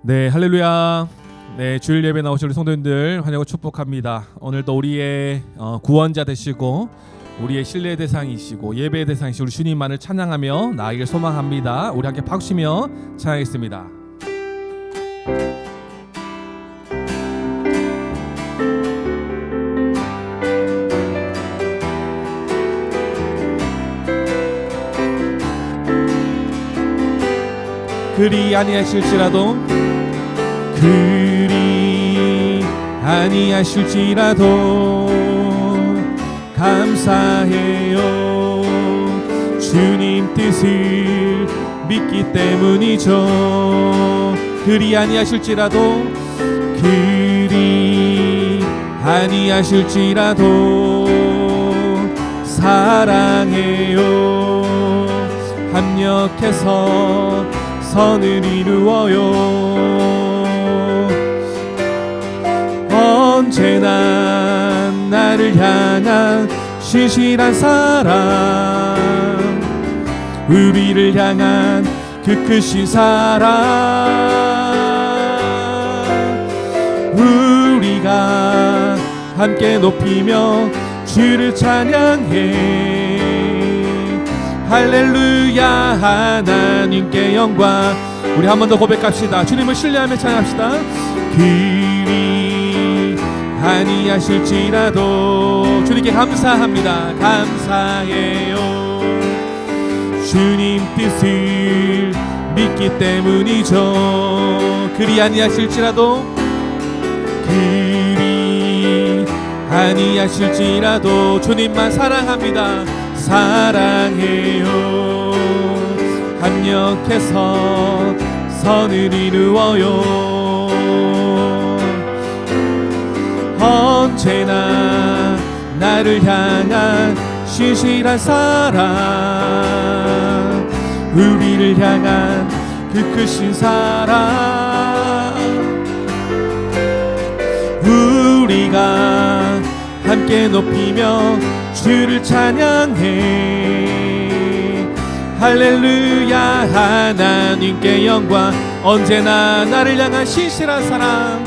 네, 할렐루야. 네, 주일 예배 나오신 우리 성도님들 환영하고 축복합니다. 오늘도 우리의 구원자 되시고 우리의 신뢰의 대상이시고 예배의 대상이시고 우리 주님만을 찬양하며 나아가길 소망합니다. 우리 함께 박수며 찬양하겠습니다. 그리 아니하실지라도 그리 아니하실지라도 감사해요. 주님 뜻을 믿기 때문이죠. 그리 아니하실지라도 그리 아니하실지라도 사랑해요. 합력해서 선을 이루어요. 언제나 나를 향한 신실한 사랑, 우리를 향한 그 크신 사랑, 우리가 함께 높이며 주를 찬양해. 할렐루야. 하나님께 영광. 우리 한 번 더 고백합시다. 주님을 신뢰하며 찬양합시다. 그리 아니하실지라도 주님께 감사합니다. 감사해요. 주님 뜻을 믿기 때문이죠. 그리 아니하실지라도 그리 아니하실지라도 주님만 사랑합니다. 사랑해요. 합력해서 선을 이루어요. 언제나 나를 향한 신실한 사랑, 우리를 향한 그 크신 사랑, 우리가 함께 높이며 주를 찬양해. 할렐루야. 하나님께 영광. 언제나 나를 향한 신실한 사랑,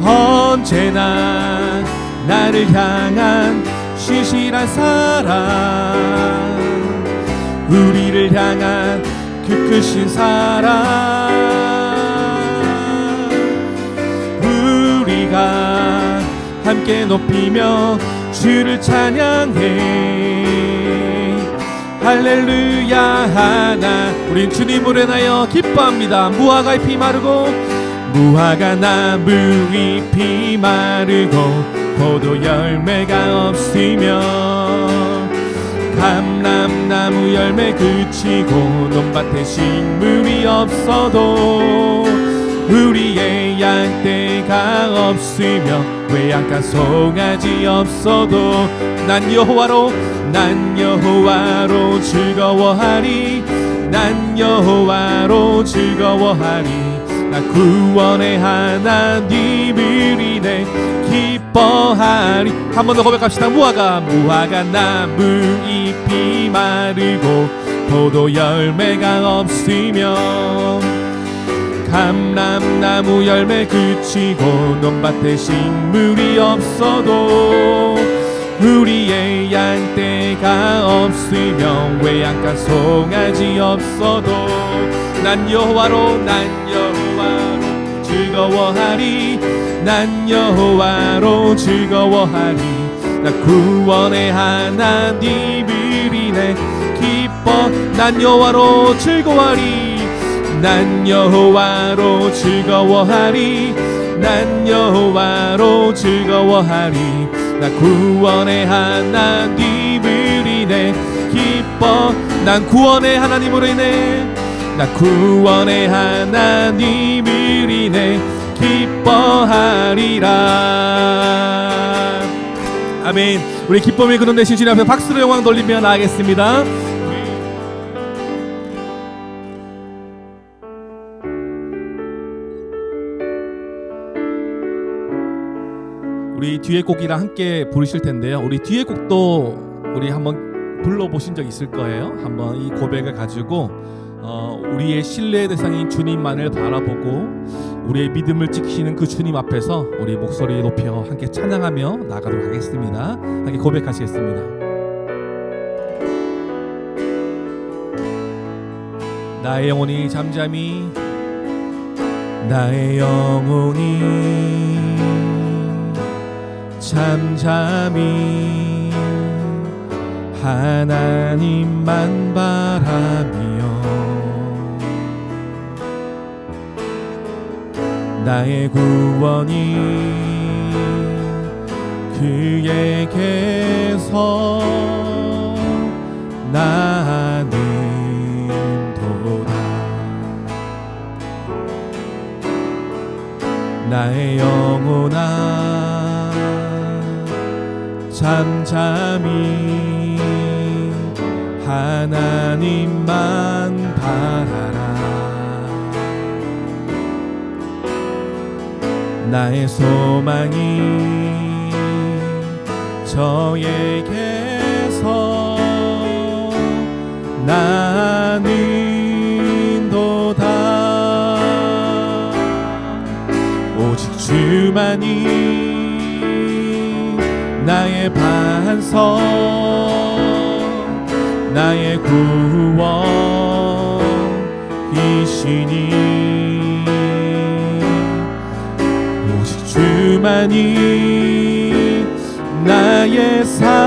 언제나 나를 향한 신실한 사랑, 우리를 향한 그 크신 사랑, 우리가 함께 높이며 주를 찬양해. 할렐루야. 하나 우린 주님으로 인하여 기뻐합니다. 무화과 잎이 마르고 무화과 나무 잎이 마르고 포도 열매가 없으며 감람나무 열매 그치고 논밭에 식물이 없어도 우리의 양떼가 없으며 외양간 송아지 없어도 난 여호와로 즐거워하리. 난 여호와로 즐거워하리. 나 구원의 하나님을 인해 기뻐하리. 한 번 더 고백합시다. 무화과 나무 잎이 마르고 포도 열매가 없으며 감람나무 열매 그치고 논밭에 식물이 없어도 우리의 양떼가 없으며 외양간 송아지 없어도 난 여호와로 즐거워하리. 난 여호와로 즐거워하리. 나 구원의 하나님을 인해 기뻐. 난 여호와로 즐거워하리. 난 여호와로 즐거워하리. 난 여호와로 즐거워하리. 나 구원의 하나님을 인해 기뻐. 난 구원의 하나님으로 인해 나 구원의 하나님을 인해 기뻐하리라. 아멘. 우리 기쁨의 근원 되신 주님 앞에 박수로 영광 돌리며 나아가겠습니다. 우리 뒤에 곡이랑 함께 부르실 텐데요. 우리 뒤에 곡도 우리 한번 불러보신 적 있을 거예요. 한번 이 고백을 가지고 우리의 신뢰의 대상인 주님만을 바라보고 우리의 믿음을 지키시는 그 주님 앞에서 우리 목소리 높여 함께 찬양하며 나가도록 하겠습니다. 함께 고백하시겠습니다. 나의 영혼이 잠잠히 나의 영혼이 잠잠히 하나님만 바라며 나의 구원이 그에게서 나는 도다. 나의 영혼아 잠잠히 하나님만 바라라. 나의 소망이 저에게서 나는 도다. 오직 주만이 나의 반석 나의 구원이시니 오직 주만이 나의 산성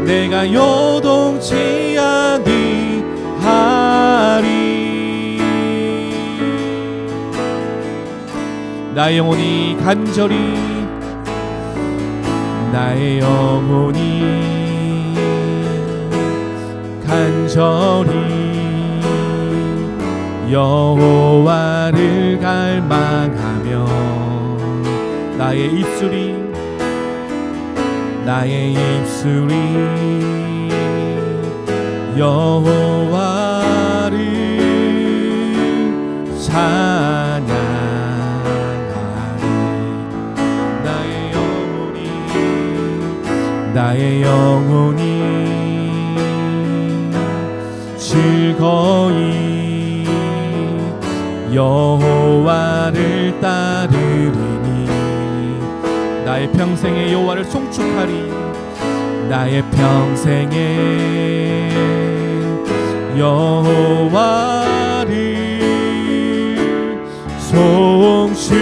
내가 요동치 아니하리. 나의 영혼이 간절히 나의 영혼이 간절히 여호와를 갈망하며 나의 입술이 여호와를 찬양하리. 나의 영혼이 즐거이 여호와를 따르리니 나의 평생에 여호와를 송축하리. 나의 평생에 여호와를 송축하리.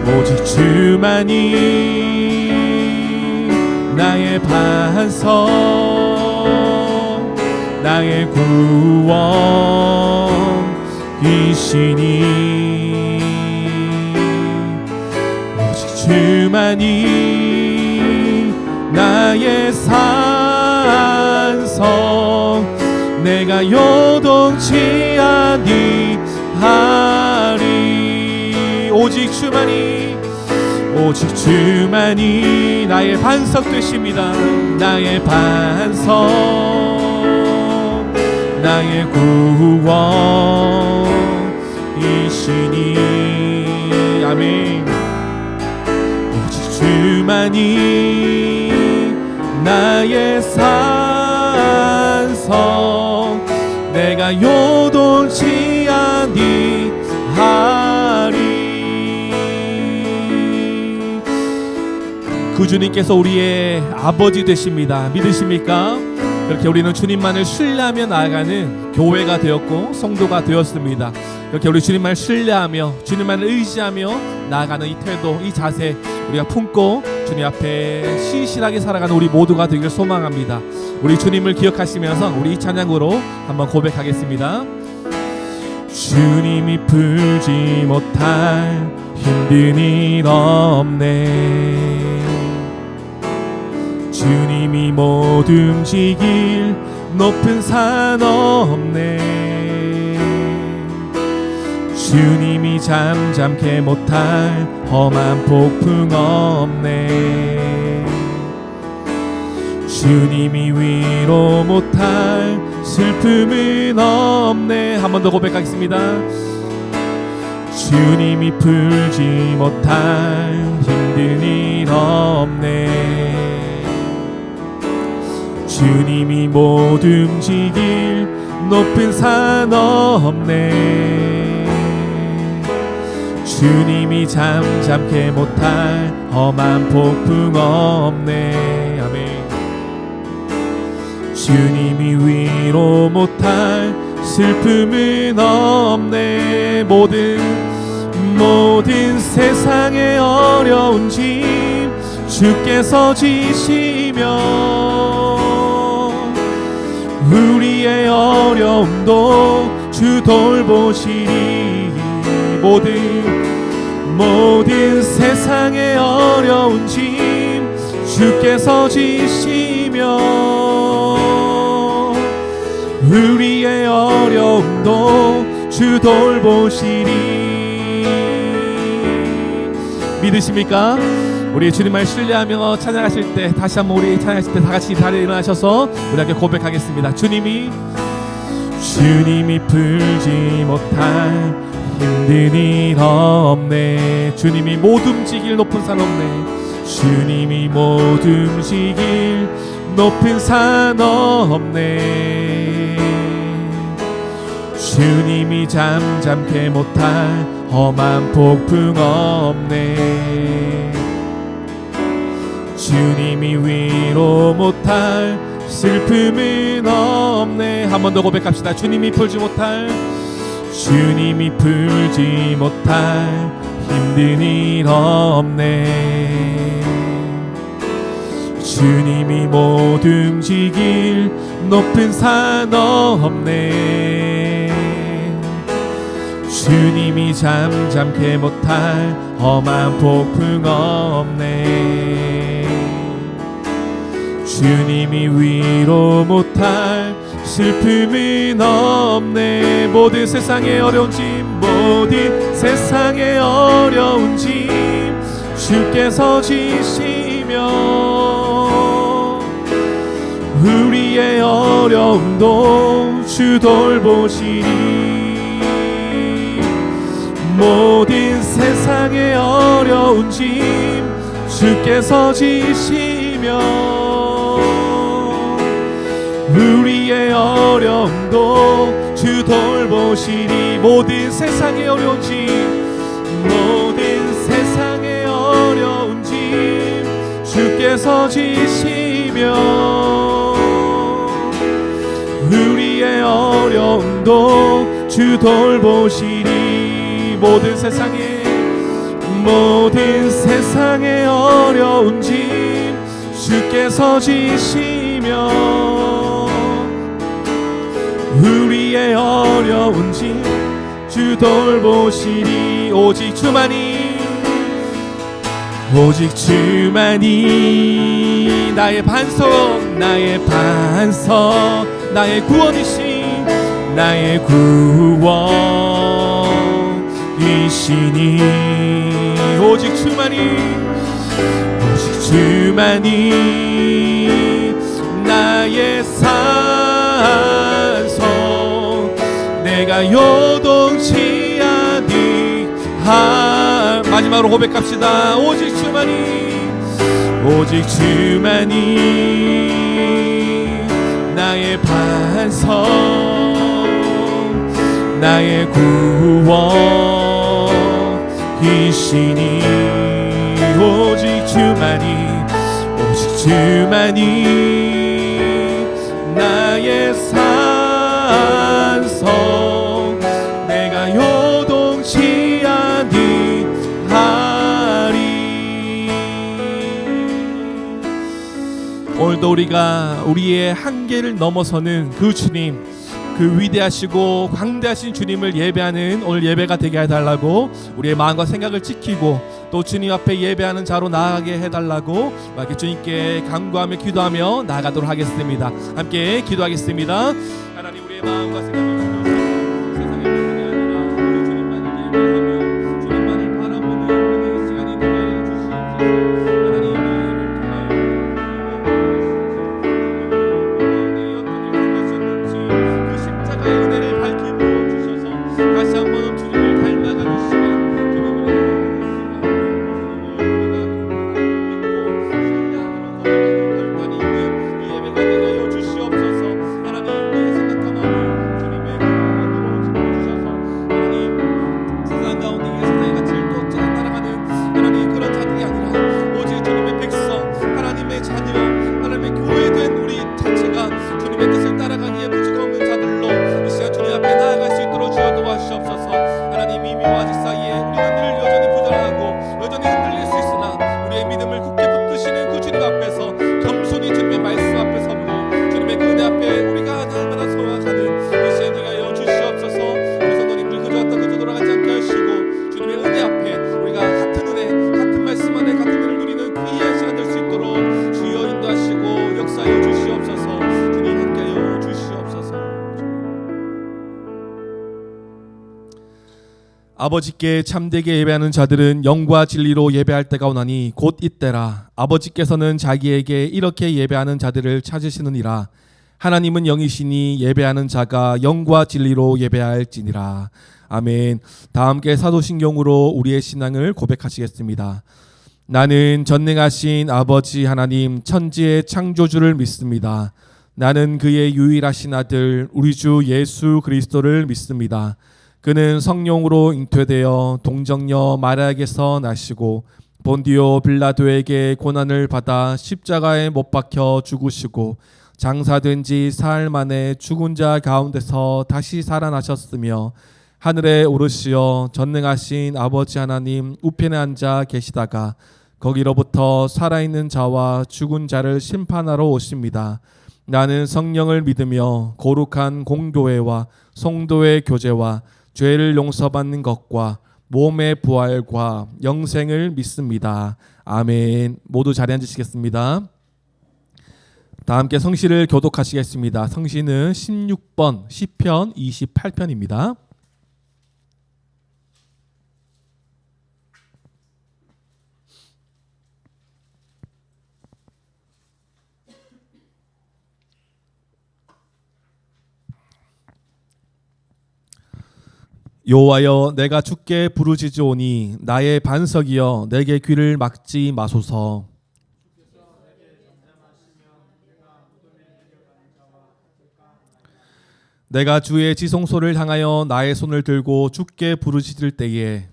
오직 주만이 나의 반석 나의 구원이시니 오직 주만이 나의 산성 내가 요동치 아니하리. 오직 주만이 나의 반석 되십니다. 나의 반석 나의 구원이시니 아멘. 오직 주만이 나의 산성 내가 요동치 아니하리. 그 주님께서 우리의 아버지 되십니다. 믿으십니까? 그렇게 우리는 주님만을 신뢰하며 나아가는 교회가 되었고 성도가 되었습니다. 이렇게 우리 주님만을 신뢰하며 주님만을 의지하며 나아가는 이 태도, 이 자세 우리가 품고 주님 앞에 신실하게 살아가는 우리 모두가 되기를 소망합니다. 우리 주님을 기억하시면서 우리 이 찬양으로 한번 고백하겠습니다. 주님이 풀지 못할 힘든 일 없네. 주님이 못 움직일 높은 산 없네. 주님이 잠잠케 못할 험한 폭풍 없네. 주님이 위로 못할 슬픔은 없네. 한 번 더 고백하겠습니다. 주님이 풀지 못할 힘든 일 없네. 주님이 못 움직일 높은 산 없네. 주님이 잠잠케 못할 험한 폭풍 없네. 아멘. 주님이 위로 못할 슬픔은 없네. 모든 세상의 어려운 짐 주께서 지시며 우리의 어려움도 주 돌보시리. 모든 세상의 어려운 짐 주께서 지시며 우리의 어려움도 주 돌보시리. 믿으십니까? 우리 주님을 신뢰하며 찬양하실 때, 다시 한번 우리 찬양하실 때 다같이 자리에 일어나셔서 우리 함께 고백하겠습니다. 주님이 풀지 못할 힘든 일 없네. 주님이 못 움직일 높은 산 없네. 주님이 못 움직일 높은 산 없네. 주님이 잠잠케 못할 험한 폭풍 없네. 주님이 위로 못할 슬픔은 없네. 한 번 더 고백합시다. 주님이 풀지 못할 힘든 일 없네. 주님이 못 움직일 높은 산 없네. 주님이 잠잠케 못할 험한 폭풍 없네. 주님이 위로 못할 슬픔은 없네. 모든 세상의 어려운 짐 주께서 지시며 우리의 어려움도 주 돌보시리. 모든 세상의 어려운 짐 주께서 지시며 우리의 어려움도 주 돌보시리. 모든 세상의 어려운 짐 주께서 지시며 우리의 어려움도 주 돌보시리. 모든 세상의 어려운 짐 주께서 지시며 우리의 어려운 짐 주 돌보시리. 오직 주만이 나의 반석 나의 구원이시니 오직 주만이 나의 산성 내가 요동치 아니할. 마지막으로 고백합시다. 오직 주만이 나의 반석 나의 구원이시니 오직 주만이 나의 산성 내가 요동치 아니하리. 오늘도 우리가 우리의 한계를 넘어서는 그 주님, 그 위대하시고 광대하신 주님을 예배하는 오늘 예배가 되게 해달라고, 우리의 마음과 생각을 지키고 또 주님 앞에 예배하는 자로 나아가게 해달라고 이렇게 주님께 간구하며 기도하며 나아가도록 하겠습니다. 함께 기도하겠습니다. 하나님, 우리의 마음과 생각을 주셔서 세상의 모습이 아니라 우리 주님만을 예배하며 주님만을 바라보는 우리 시간이 되게 해주시옵소서. 하나님, 이 예배를 통하여 어떤 일을 하셨는지 그 십자가의 은혜를 밝히고 주셔서 다시 한번 주님을 닮아가는 시간, 주님을 아버지께 참되게 예배하는 자들은 영과 진리로 예배할 때가 오나니 곧 이때라. 아버지께서는 자기에게 이렇게 예배하는 자들을 찾으시느니라. 하나님은 영이시니 예배하는 자가 영과 진리로 예배할지니라. 아멘. 다 함께 사도신경으로 우리의 신앙을 고백하시겠습니다. 나는 전능하신 아버지 하나님 천지의 창조주를 믿습니다. 나는 그의 유일하신 아들 우리 주 예수 그리스도를 믿습니다. 그는 성령으로 잉태되어 동정녀 마리아에게서 나시고 본디오 빌라도에게 고난을 받아 십자가에 못 박혀 죽으시고 장사된 지 사흘 만에 죽은 자 가운데서 다시 살아나셨으며 하늘에 오르시어 전능하신 아버지 하나님 우편에 앉아 계시다가 거기로부터 살아있는 자와 죽은 자를 심판하러 오십니다. 나는 성령을 믿으며 거룩한 공교회와 성도의 교제와 죄를 용서받는 것과 몸의 부활과 영생을 믿습니다. 아멘. 모두 자리에 앉으시겠습니다. 다 함께 성시를 교독하시겠습니다. 성시는 16번 시편 28편입니다. 여호와여 내가 주께 부르짖으오니 나의 반석이여 내게 귀를 막지 마소서. 내가 주의 지성소를 향하여 나의 손을 들고 주께 부르짖을 때에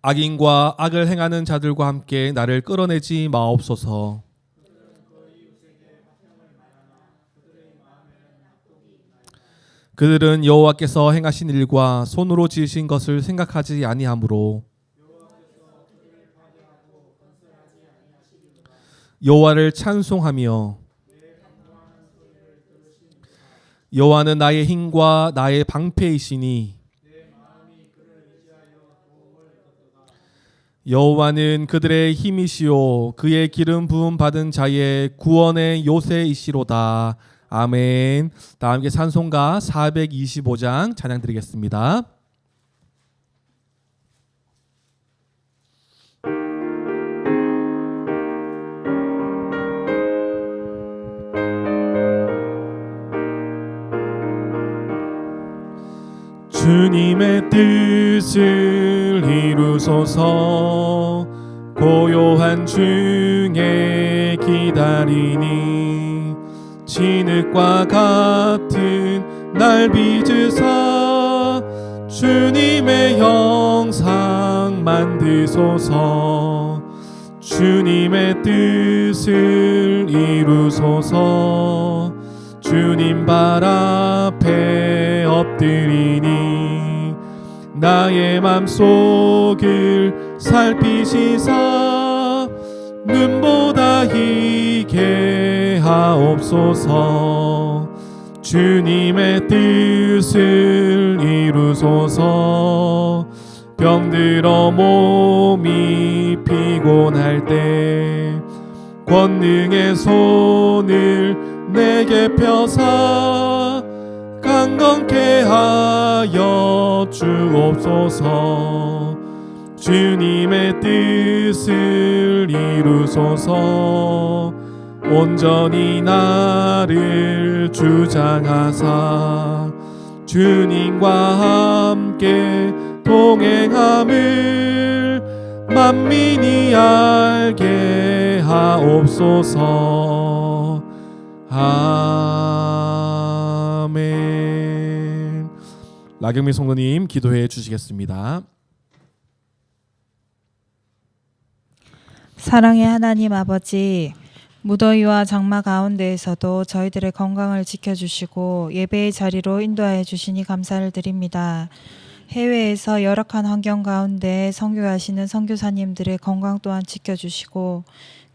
악인과 악을 행하는 자들과 함께 나를 끌어내지 마옵소서. 그들은 여호와께서 행하신 일과 손으로 지으신 것을 생각하지 아니하므로 여호와를 찬송하며 여호와는 나의 힘과 나의 방패이시니 여호와는 그들의 힘이시오 그의 기름 부음 받은 자의 구원의 요새이시로다. 아멘. 다 함께 찬송가 425장 찬양 드리겠습니다. 주님의 뜻을 이루소서. 고요한 중에 기다리니 진흙과 같은 날 빚으사 주님의 형상 만드소서. 주님의 뜻을 이루소서. 주님 발 앞에 엎드리니 나의 맘속을 살피시사 눈보다 희게 하옵소서. 주님의 뜻을 이루소서. 병들어 몸이 피곤할 때 권능의 손을 내게 펴사 강건케 하여 주옵소서. 주님의 뜻을 이루소서. 온전히 나를 주장하사 주님과 함께 동행함을 만민이 알게 하옵소서. 아멘. 나경민 성도님 기도해 주시겠습니다. 사랑의 하나님 아버지, 무더위와 장마 가운데에서도 저희들의 건강을 지켜주시고 예배의 자리로 인도하여 주시니 감사를 드립니다. 해외에서 열악한 환경 가운데 선교하시는 선교사님들의 건강 또한 지켜주시고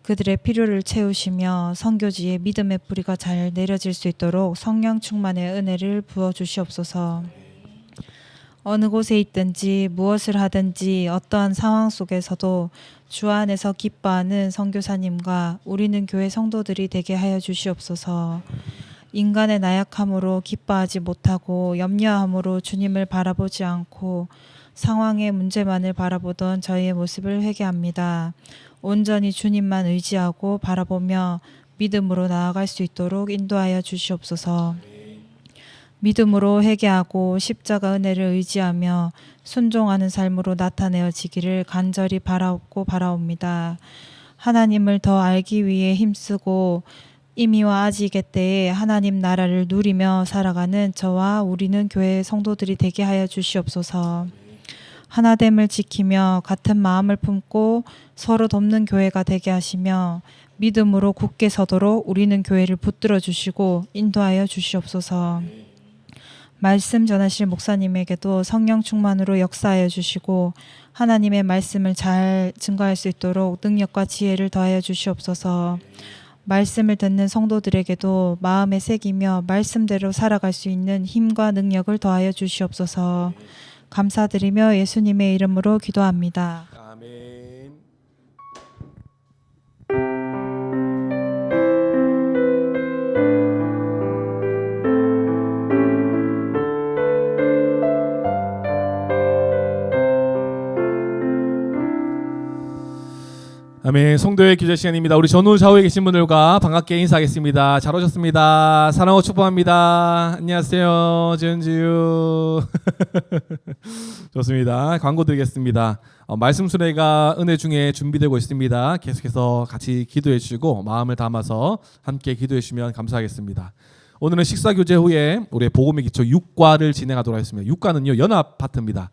그들의 필요를 채우시며 선교지에 믿음의 뿌리가 잘 내려질 수 있도록 성령 충만의 은혜를 부어주시옵소서. 어느 곳에 있든지 무엇을 하든지 어떠한 상황 속에서도 주 안에서 기뻐하는 선교사님과 우리는 교회 성도들이 되게 하여 주시옵소서. 인간의 나약함으로 기뻐하지 못하고 염려함으로 주님을 바라보지 않고 상황의 문제만을 바라보던 저희의 모습을 회개합니다. 온전히 주님만 의지하고 바라보며 믿음으로 나아갈 수 있도록 인도하여 주시옵소서. 믿음으로 회개하고 십자가 은혜를 의지하며 순종하는 삶으로 나타내어지기를 간절히 바라옵고 바라옵니다. 하나님을 더 알기 위해 힘쓰고 이미와 아직의 때에 하나님 나라를 누리며 살아가는 저와 우리는 교회 성도들이 되게 하여 주시옵소서. 하나됨을 지키며 같은 마음을 품고 서로 돕는 교회가 되게 하시며 믿음으로 굳게 서도록 우리는 교회를 붙들어 주시고 인도하여 주시옵소서. 말씀 전하실 목사님에게도 성령 충만으로 역사하여 주시고 하나님의 말씀을 잘 증거할 수 있도록 능력과 지혜를 더하여 주시옵소서. 말씀을 듣는 성도들에게도 마음에 새기며 말씀대로 살아갈 수 있는 힘과 능력을 더하여 주시옵소서. 감사드리며 예수님의 이름으로 기도합니다. 아멘. 아멘. 성도의 기도 시간입니다. 우리 전후 좌우에 계신 분들과 반갑게 인사하겠습니다. 잘 오셨습니다. 사랑하고 축복합니다. 안녕하세요. 지은지유. 좋습니다. 광고 드리겠습니다. 말씀 순회가 은혜 중에 준비되고 있습니다. 계속해서 같이 기도해 주시고 마음을 담아서 함께 기도해 주시면 감사하겠습니다. 오늘은 식사 교제 후에 우리의 복음의 기초 6과를 진행하도록 하겠습니다. 6과는요 연합 파트입니다.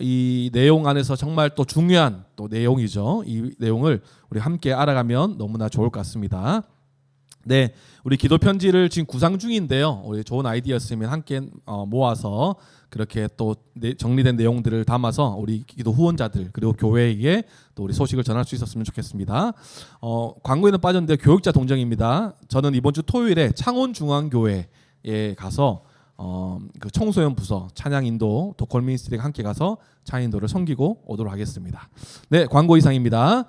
이 내용 안에서 정말 또 중요한 또 내용이죠. 이 내용을 우리 함께 알아가면 너무나 좋을 것 같습니다. 네, 우리 기도 편지를 지금 구상 중인데요. 우리 좋은 아이디어였으면 함께 모아서 그렇게 또 정리된 내용들을 담아서 우리 기도 후원자들 그리고 교회에게 또 우리 소식을 전할 수 있었으면 좋겠습니다. 광고에는 빠졌는데 교육자 동정입니다. 저는 이번 주 토요일에 창원중앙교회에 가서 그 청소년 부서 찬양 인도 도컬 미니스트리가 함께 가서 찬양 인도를 섬기고 오도록 하겠습니다. 네, 광고 이상입니다.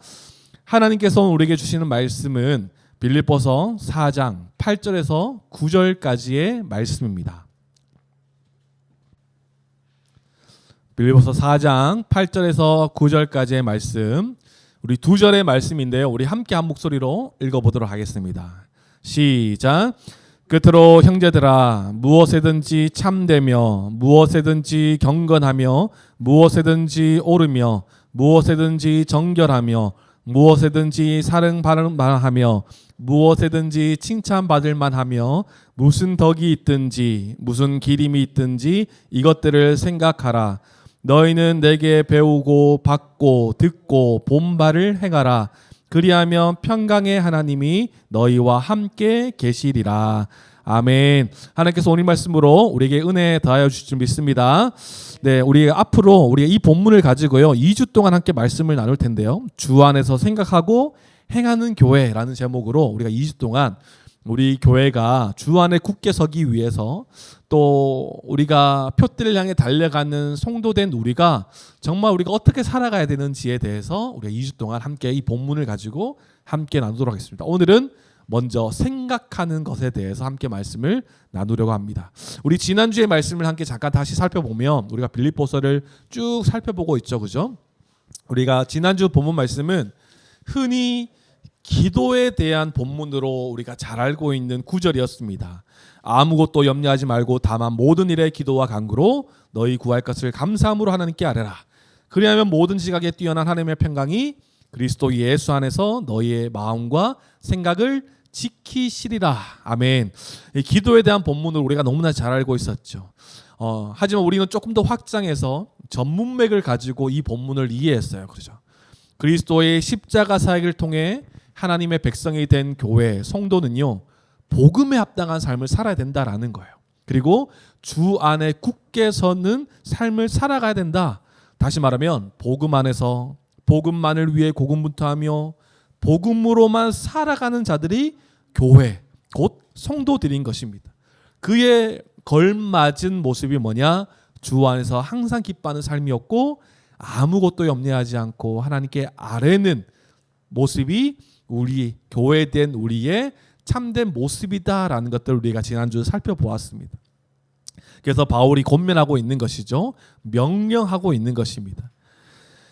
하나님께서 우리에게 주시는 말씀은 빌립보서 4장 8절에서 9절까지의 말씀입니다. 빌립보서 4장 8절에서 9절까지의 말씀, 우리 두 절의 말씀인데요. 우리 함께 한 목소리로 읽어보도록 하겠습니다. 시작. 끝으로 형제들아 무엇에든지 참되며 무엇에든지 경건하며 무엇에든지 옳으며 무엇에든지 정결하며 무엇에든지 사랑받을 만하며 무엇에든지 칭찬받을 만하며 무슨 덕이 있든지 무슨 기림이 있든지 이것들을 생각하라. 너희는 내게 배우고 받고 듣고 본 바를 행하라. 그리하면 평강의 하나님이 너희와 함께 계시리라. 아멘. 하나님께서 오늘 말씀으로 우리에게 은혜 더하여 주실 줄 믿습니다. 네, 우리 앞으로 우리가 이 본문을 가지고요 2주 동안 함께 말씀을 나눌 텐데요. 주 안에서 생각하고 행하는 교회라는 제목으로 우리가 2주 동안 우리 교회가 주 안에 굳게 서기 위해서 또 우리가 표대를 향해 달려가는 성도된 우리가 정말 우리가 어떻게 살아가야 되는지에 대해서 우리가 2주 동안 함께 이 본문을 가지고 함께 나누도록 하겠습니다. 오늘은 먼저 생각하는 것에 대해서 함께 말씀을 나누려고 합니다. 우리 지난주의 말씀을 함께 잠깐 다시 살펴보면 우리가 빌립보서를 쭉 살펴보고 있죠. 그죠? 우리가 지난주 본문 말씀은 흔히 기도에 대한 본문으로 우리가 잘 알고 있는 구절이었습니다. 아무것도 염려하지 말고 다만 모든 일에 기도와 간구로 너희 구할 것을 감사함으로 하나님께 아뢰라. 그리하면 모든 지각에 뛰어난 하나님의 평강이 그리스도 예수 안에서 너희의 마음과 생각을 지키시리라. 아멘. 이 기도에 대한 본문을 우리가 너무나 잘 알고 있었죠. 하지만 우리는 조금 더 확장해서 전문맥을 가지고 이 본문을 이해했어요. 그렇죠? 그리스도의 십자가 사역을 통해 하나님의 백성이 된 교회 성도는요 복음에 합당한 삶을 살아야 된다라는 거예요. 그리고 주 안에 굳게 서는 삶을 살아가야 된다. 다시 말하면 복음 안에서 복음만을 위해 고군분투하며 복음으로만 살아가는 자들이 교회 곧 성도들인 것입니다. 그에 걸맞은 모습이 뭐냐? 주 안에서 항상 기뻐하는 삶이었고 아무것도 염려하지 않고 하나님께 아뢰는 모습이 우리 교회된 우리의 참된 모습이다라는 것들을 우리가 지난주 살펴보았습니다. 그래서 바울이 권면하고 있는 것이죠. 명령하고 있는 것입니다.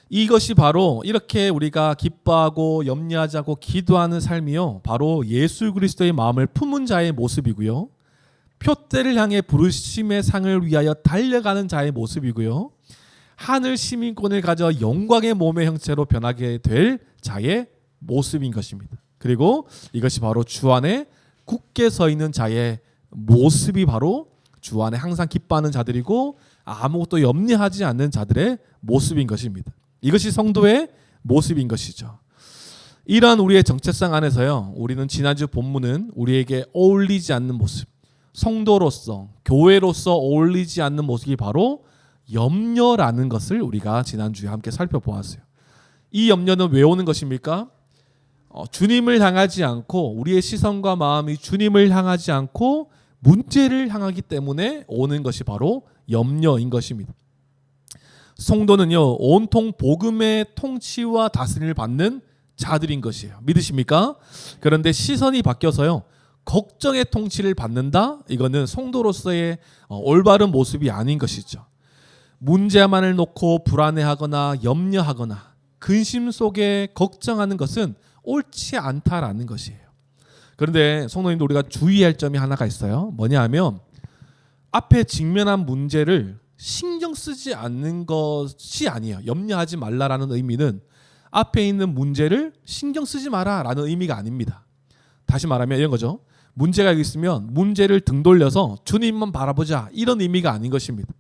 이것이 바로 이렇게 우리가 기뻐하고 염려하지 않고 기도하는 삶이요, 바로 예수 그리스도의 마음을 품은 자의 모습이고요, 표대를 향해 부르심의 상을 위하여 달려가는 자의 모습이고요, 하늘 시민권을 가져 영광의 몸의 형체로 변하게 될 자의 모습인 것입니다. 그리고 이것이 바로 주 안에 굳게 서 있는 자의 모습이 바로 주 안에 항상 기뻐하는 자들이고 아무것도 염려하지 않는 자들의 모습인 것입니다. 이것이 성도의 모습인 것이죠. 이러한 우리의 정체성 안에서요, 우리는 지난주 본문은 우리에게 어울리지 않는 모습, 성도로서 교회로서 어울리지 않는 모습이 바로 염려라는 것을 우리가 지난주에 함께 살펴보았어요. 이 염려는 왜 오는 것입니까? 주님을 향하지 않고, 우리의 시선과 마음이 주님을 향하지 않고 문제를 향하기 때문에 오는 것이 바로 염려인 것입니다. 성도는요, 온통 복음의 통치와 다스림을 받는 자들인 것이에요. 믿으십니까? 그런데 시선이 바뀌어서요, 걱정의 통치를 받는다? 이거는 성도로서의 올바른 모습이 아닌 것이죠. 문제만을 놓고 불안해하거나 염려하거나 근심 속에 걱정하는 것은 옳지 않다라는 것이에요. 그런데 성도님도 우리가 주의할 점이 하나가 있어요. 뭐냐 하면 앞에 직면한 문제를 신경 쓰지 않는 것이 아니에요. 염려하지 말라라는 의미는 앞에 있는 문제를 신경 쓰지 마라라는 의미가 아닙니다. 다시 말하면 이런 거죠. 문제가 여기 있으면 문제를 등 돌려서 주님만 바라보자, 이런 의미가 아닌 것입니다.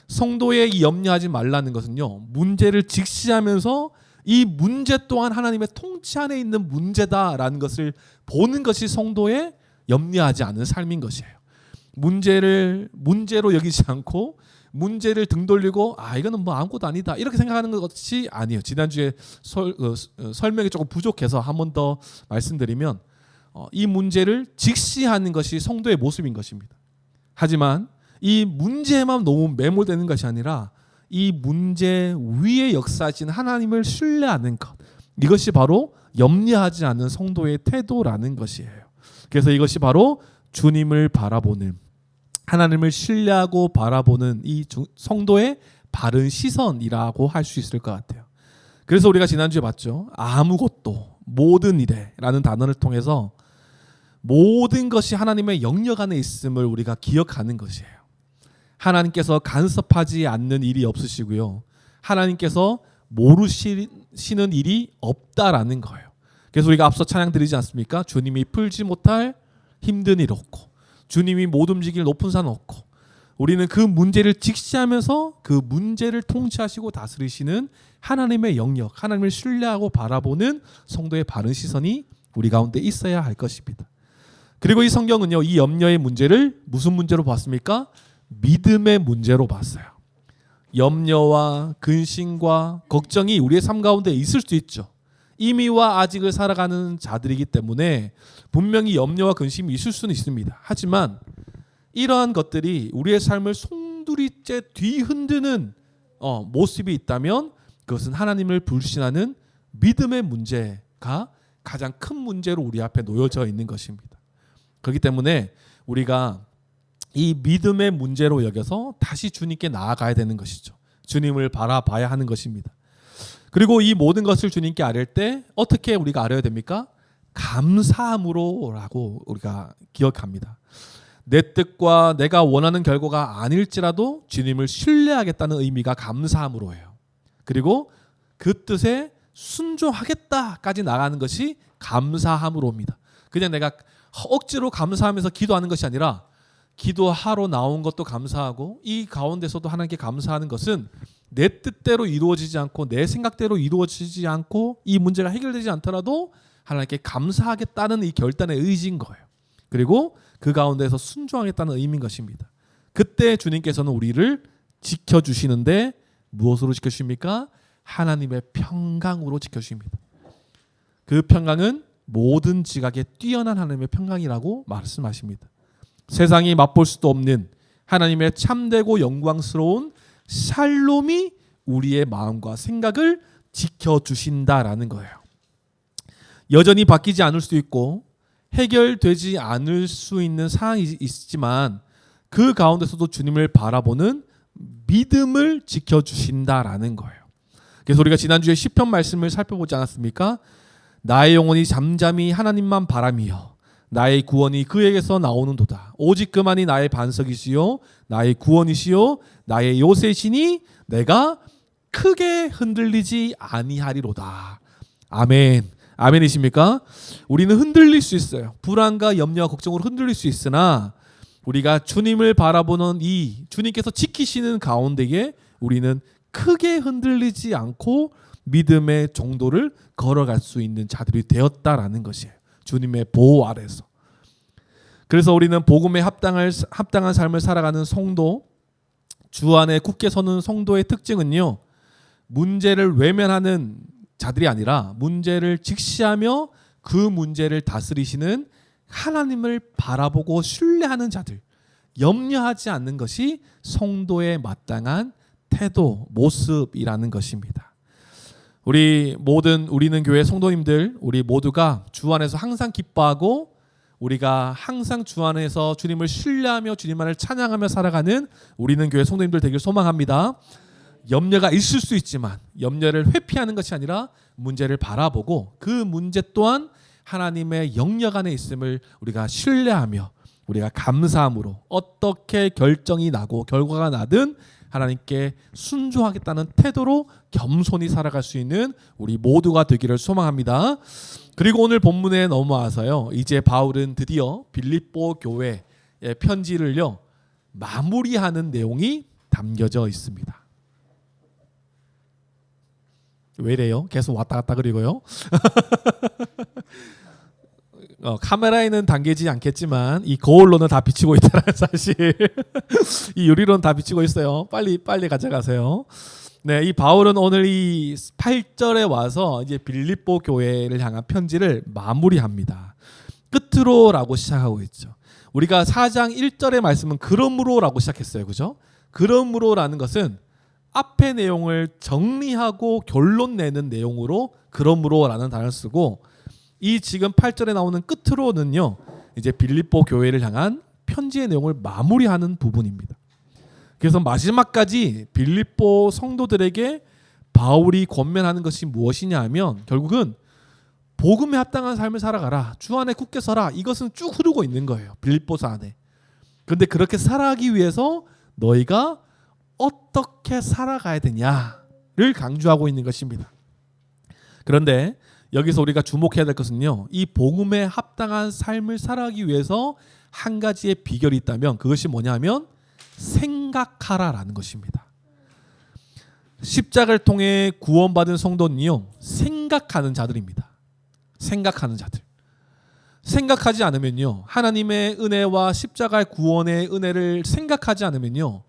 성도의 이 염려하지 말라는 것은요, 문제를 직시하면서 이 문제 또한 하나님의 통치 안에 있는 문제다라는 것을 보는 것이 성도의 염려하지 않은 삶인 것이에요. 문제를 문제로 여기지 않고 문제를 등 돌리고 이거는 뭐 아무것도 아니다 이렇게 생각하는 것이 아니에요. 지난주에 설명이 조금 부족해서 한 번 더 말씀드리면, 이 문제를 직시하는 것이 성도의 모습인 것입니다. 하지만 이 문제에만 너무 매몰되는 것이 아니라 이 문제 위에 역사하신 하나님을 신뢰하는 것, 이것이 바로 염려하지 않는 성도의 태도라는 것이에요. 그래서 이것이 바로 주님을 바라보는, 하나님을 신뢰하고 바라보는 이 성도의 바른 시선이라고 할 수 있을 것 같아요. 그래서 우리가 지난주에 봤죠. 아무것도, 모든 일에 라는 단어를 통해서 모든 것이 하나님의 영역 안에 있음을 우리가 기억하는 것이에요. 하나님께서 간섭하지 않는 일이 없으시고요, 하나님께서 모르시는 일이 없다라는 거예요. 그래서 우리가 앞서 찬양 드리지 않습니까? 주님이 풀지 못할 힘든 일 없고, 주님이 못 움직일 높은 산 없고, 우리는 그 문제를 직시하면서 그 문제를 통치하시고 다스리시는 하나님의 영역, 하나님을 신뢰하고 바라보는 성도의 바른 시선이 우리 가운데 있어야 할 것입니다. 그리고 이 성경은요, 이 염려의 문제를 무슨 문제로 봤습니까? 믿음의 문제로 봤어요. 염려와 근심과 걱정이 우리의 삶 가운데 있을 수 있죠. 이미와 아직을 살아가는 자들이기 때문에 분명히 염려와 근심이 있을 수는 있습니다. 하지만 이러한 것들이 우리의 삶을 송두리째 뒤흔드는 모습이 있다면 그것은 하나님을 불신하는 믿음의 문제가 가장 큰 문제로 우리 앞에 놓여져 있는 것입니다. 그렇기 때문에 우리가 이 믿음의 문제로 여겨서 다시 주님께 나아가야 되는 것이죠. 주님을 바라봐야 하는 것입니다. 그리고 이 모든 것을 주님께 아뢰 때 어떻게 우리가 아뢰어야 됩니까? 감사함으로라고 우리가 기억합니다. 내 뜻과 내가 원하는 결과가 아닐지라도 주님을 신뢰하겠다는 의미가 감사함으로예요. 그리고 그 뜻에 순종하겠다까지 나가는 것이 감사함으로입니다. 그냥 내가 억지로 감사하면서 기도하는 것이 아니라 기도하러 나온 것도 감사하고, 이 가운데서도 하나님께 감사하는 것은 내 뜻대로 이루어지지 않고 내 생각대로 이루어지지 않고 이 문제가 해결되지 않더라도 하나님께 감사하겠다는 이 결단의 의지인 거예요. 그리고 그 가운데서 순종하겠다는 의미인 것입니다. 그때 주님께서는 우리를 지켜주시는데 무엇으로 지켜주십니까? 하나님의 평강으로 지켜주십니다. 그 평강은 모든 지각에 뛰어난 하나님의 평강이라고 말씀하십니다. 세상이 맛볼 수도 없는 하나님의 참되고 영광스러운 샬롬이 우리의 마음과 생각을 지켜주신다라는 거예요. 여전히 바뀌지 않을 수도 있고 해결되지 않을 수 있는 상황이 있지만 그 가운데서도 주님을 바라보는 믿음을 지켜주신다라는 거예요. 그래서 우리가 지난주에 시편 말씀을 살펴보지 않았습니까? 나의 영혼이 잠잠히 하나님만 바라며 나의 구원이 그에게서 나오는도다. 오직 그만이 나의 반석이시요 나의 구원이시요 나의 요새시니 내가 크게 흔들리지 아니하리로다. 아멘. 아멘이십니까? 우리는 흔들릴 수 있어요. 불안과 염려와 걱정으로 흔들릴 수 있으나 우리가 주님을 바라보는 이 주님께서 지키시는 가운데에 우리는 크게 흔들리지 않고 믿음의 정도를 걸어갈 수 있는 자들이 되었다라는 것이에요. 주님의 보호 아래서. 그래서 우리는 복음에 합당한 삶을 살아가는 성도, 주 안에 굳게 서는 성도의 특징은요, 문제를 외면하는 자들이 아니라 문제를 직시하며 그 문제를 다스리시는 하나님을 바라보고 신뢰하는 자들, 염려하지 않는 것이 성도의 마땅한 태도, 모습이라는 것입니다. 우리는 교회 성도님들, 우리 모두가 주 안에서 항상 기뻐하고 우리가 항상 주 안에서 주님을 신뢰하며 주님만을 찬양하며 살아가는 우리는 교회 성도님들 되길 소망합니다. 염려가 있을 수 있지만 염려를 회피하는 것이 아니라 문제를 바라보고 그 문제 또한 하나님의 영역 안에 있음을 우리가 신뢰하며 우리가 감사함으로 어떻게 결정이 나고 결과가 나든 하나님께 순종하겠다는 태도로 겸손히 살아갈 수 있는 우리 모두가 되기를 소망합니다. 그리고 오늘 본문에 넘어와서요, 이제 바울은 드디어 빌립보 교회의 편지를요 마무리하는 내용이 담겨져 있습니다. 왜래요? 계속 왔다 갔다 그리고요. 카메라에는 담기지 않겠지만 이 거울로는 다 비치고 있다는 사실. 이 유리로는 다 비치고 있어요. 빨리 가져가세요. 네, 이 바울은 오늘 이 8절에 와서 이제 빌립보 교회를 향한 편지를 마무리합니다. 끝으로라고 시작하고 있죠. 우리가 4장 1절의 말씀은 그러므로라고 시작했어요. 그죠? 그러므로라는 것은 앞의 내용을 정리하고 결론 내는 내용으로 그러므로라는 단어를 쓰고, 이 지금 8절에 나오는 끝으로는요, 이제 빌립보 교회를 향한 편지의 내용을 마무리하는 부분입니다. 그래서 마지막까지 빌립보 성도들에게 바울이 권면하는 것이 무엇이냐 하면 결국은 복음에 합당한 삶을 살아가라, 주 안에 굳게 서라, 이것은 쭉 흐르고 있는 거예요. 빌립보서 안에. 그런데 그렇게 살아가기 위해서 너희가 어떻게 살아가야 되냐를 강조하고 있는 것입니다. 그런데 여기서 우리가 주목해야 될 것은요, 이 복음에 합당한 삶을 살아가기 위해서 한 가지의 비결이 있다면 그것이 뭐냐면 생각하라라는 것입니다. 십자가를 통해 구원받은 성도는요, 생각하는 자들입니다. 생각하는 자들. 생각하지 않으면요, 하나님의 은혜와 십자가의 구원의 은혜를 생각하지 않으면요,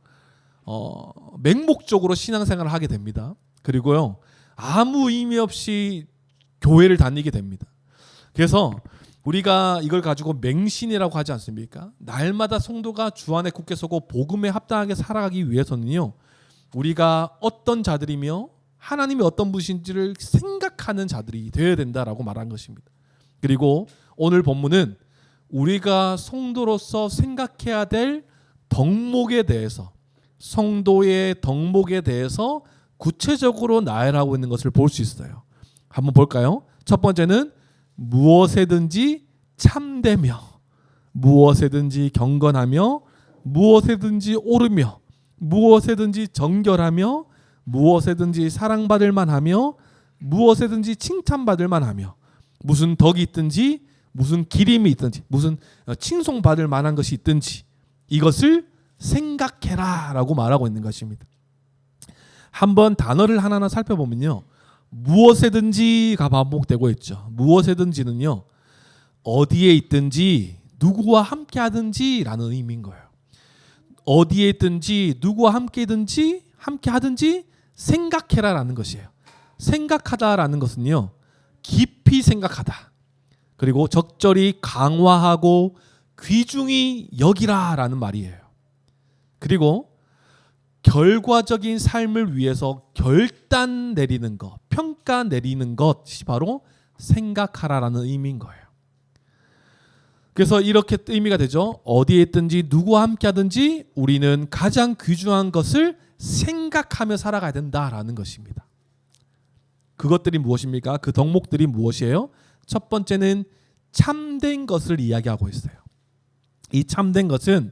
맹목적으로 신앙생활을 하게 됩니다. 그리고요, 아무 의미 없이 교회를 다니게 됩니다. 그래서 우리가 이걸 가지고 맹신이라고 하지 않습니까? 날마다 성도가 주 안에 굳게 서고 복음에 합당하게 살아가기 위해서는요, 우리가 어떤 자들이며 하나님이 어떤 분이신지를 생각하는 자들이 되어야 된다라고 말한 것입니다. 그리고 오늘 본문은 우리가 성도로서 생각해야 될 덕목에 대해서, 성도의 덕목에 대해서 구체적으로 나열하고 있는 것을 볼 수 있어요. 한번 볼까요? 첫 번째는 무엇에든지 참되며, 무엇에든지 경건하며, 무엇에든지 옳으며, 무엇에든지 정결하며, 무엇에든지 사랑받을 만하며, 무엇에든지 칭찬받을 만하며, 무슨 덕이 있든지 무슨 기림이 있든지 무슨 칭송받을 만한 것이 있든지 이것을 생각해라 라고 말하고 있는 것입니다. 한번 단어를 하나하나 살펴보면요, 무엇에든지가 반복되고 있죠. 무엇에든지는요, 어디에 있든지 누구와 함께 하든지 라는 의미인 거예요. 어디에 있든지 누구와 함께 하든지 생각해라 라는 것이에요. 생각하다라는 것은요, 깊이 생각하다, 그리고 적절히 강화하고 귀중히 여기라 라는 말이에요. 그리고 결과적인 삶을 위해서 결단 내리는 것, 평가 내리는 것이 바로 생각하라라는 의미인 거예요. 그래서 이렇게 의미가 되죠. 어디에 있든지 누구와 함께 하든지 우리는 가장 귀중한 것을 생각하며 살아가야 된다라는 것입니다. 그것들이 무엇입니까? 그 덕목들이 무엇이에요? 첫 번째는 참된 것을 이야기하고 있어요. 이 참된 것은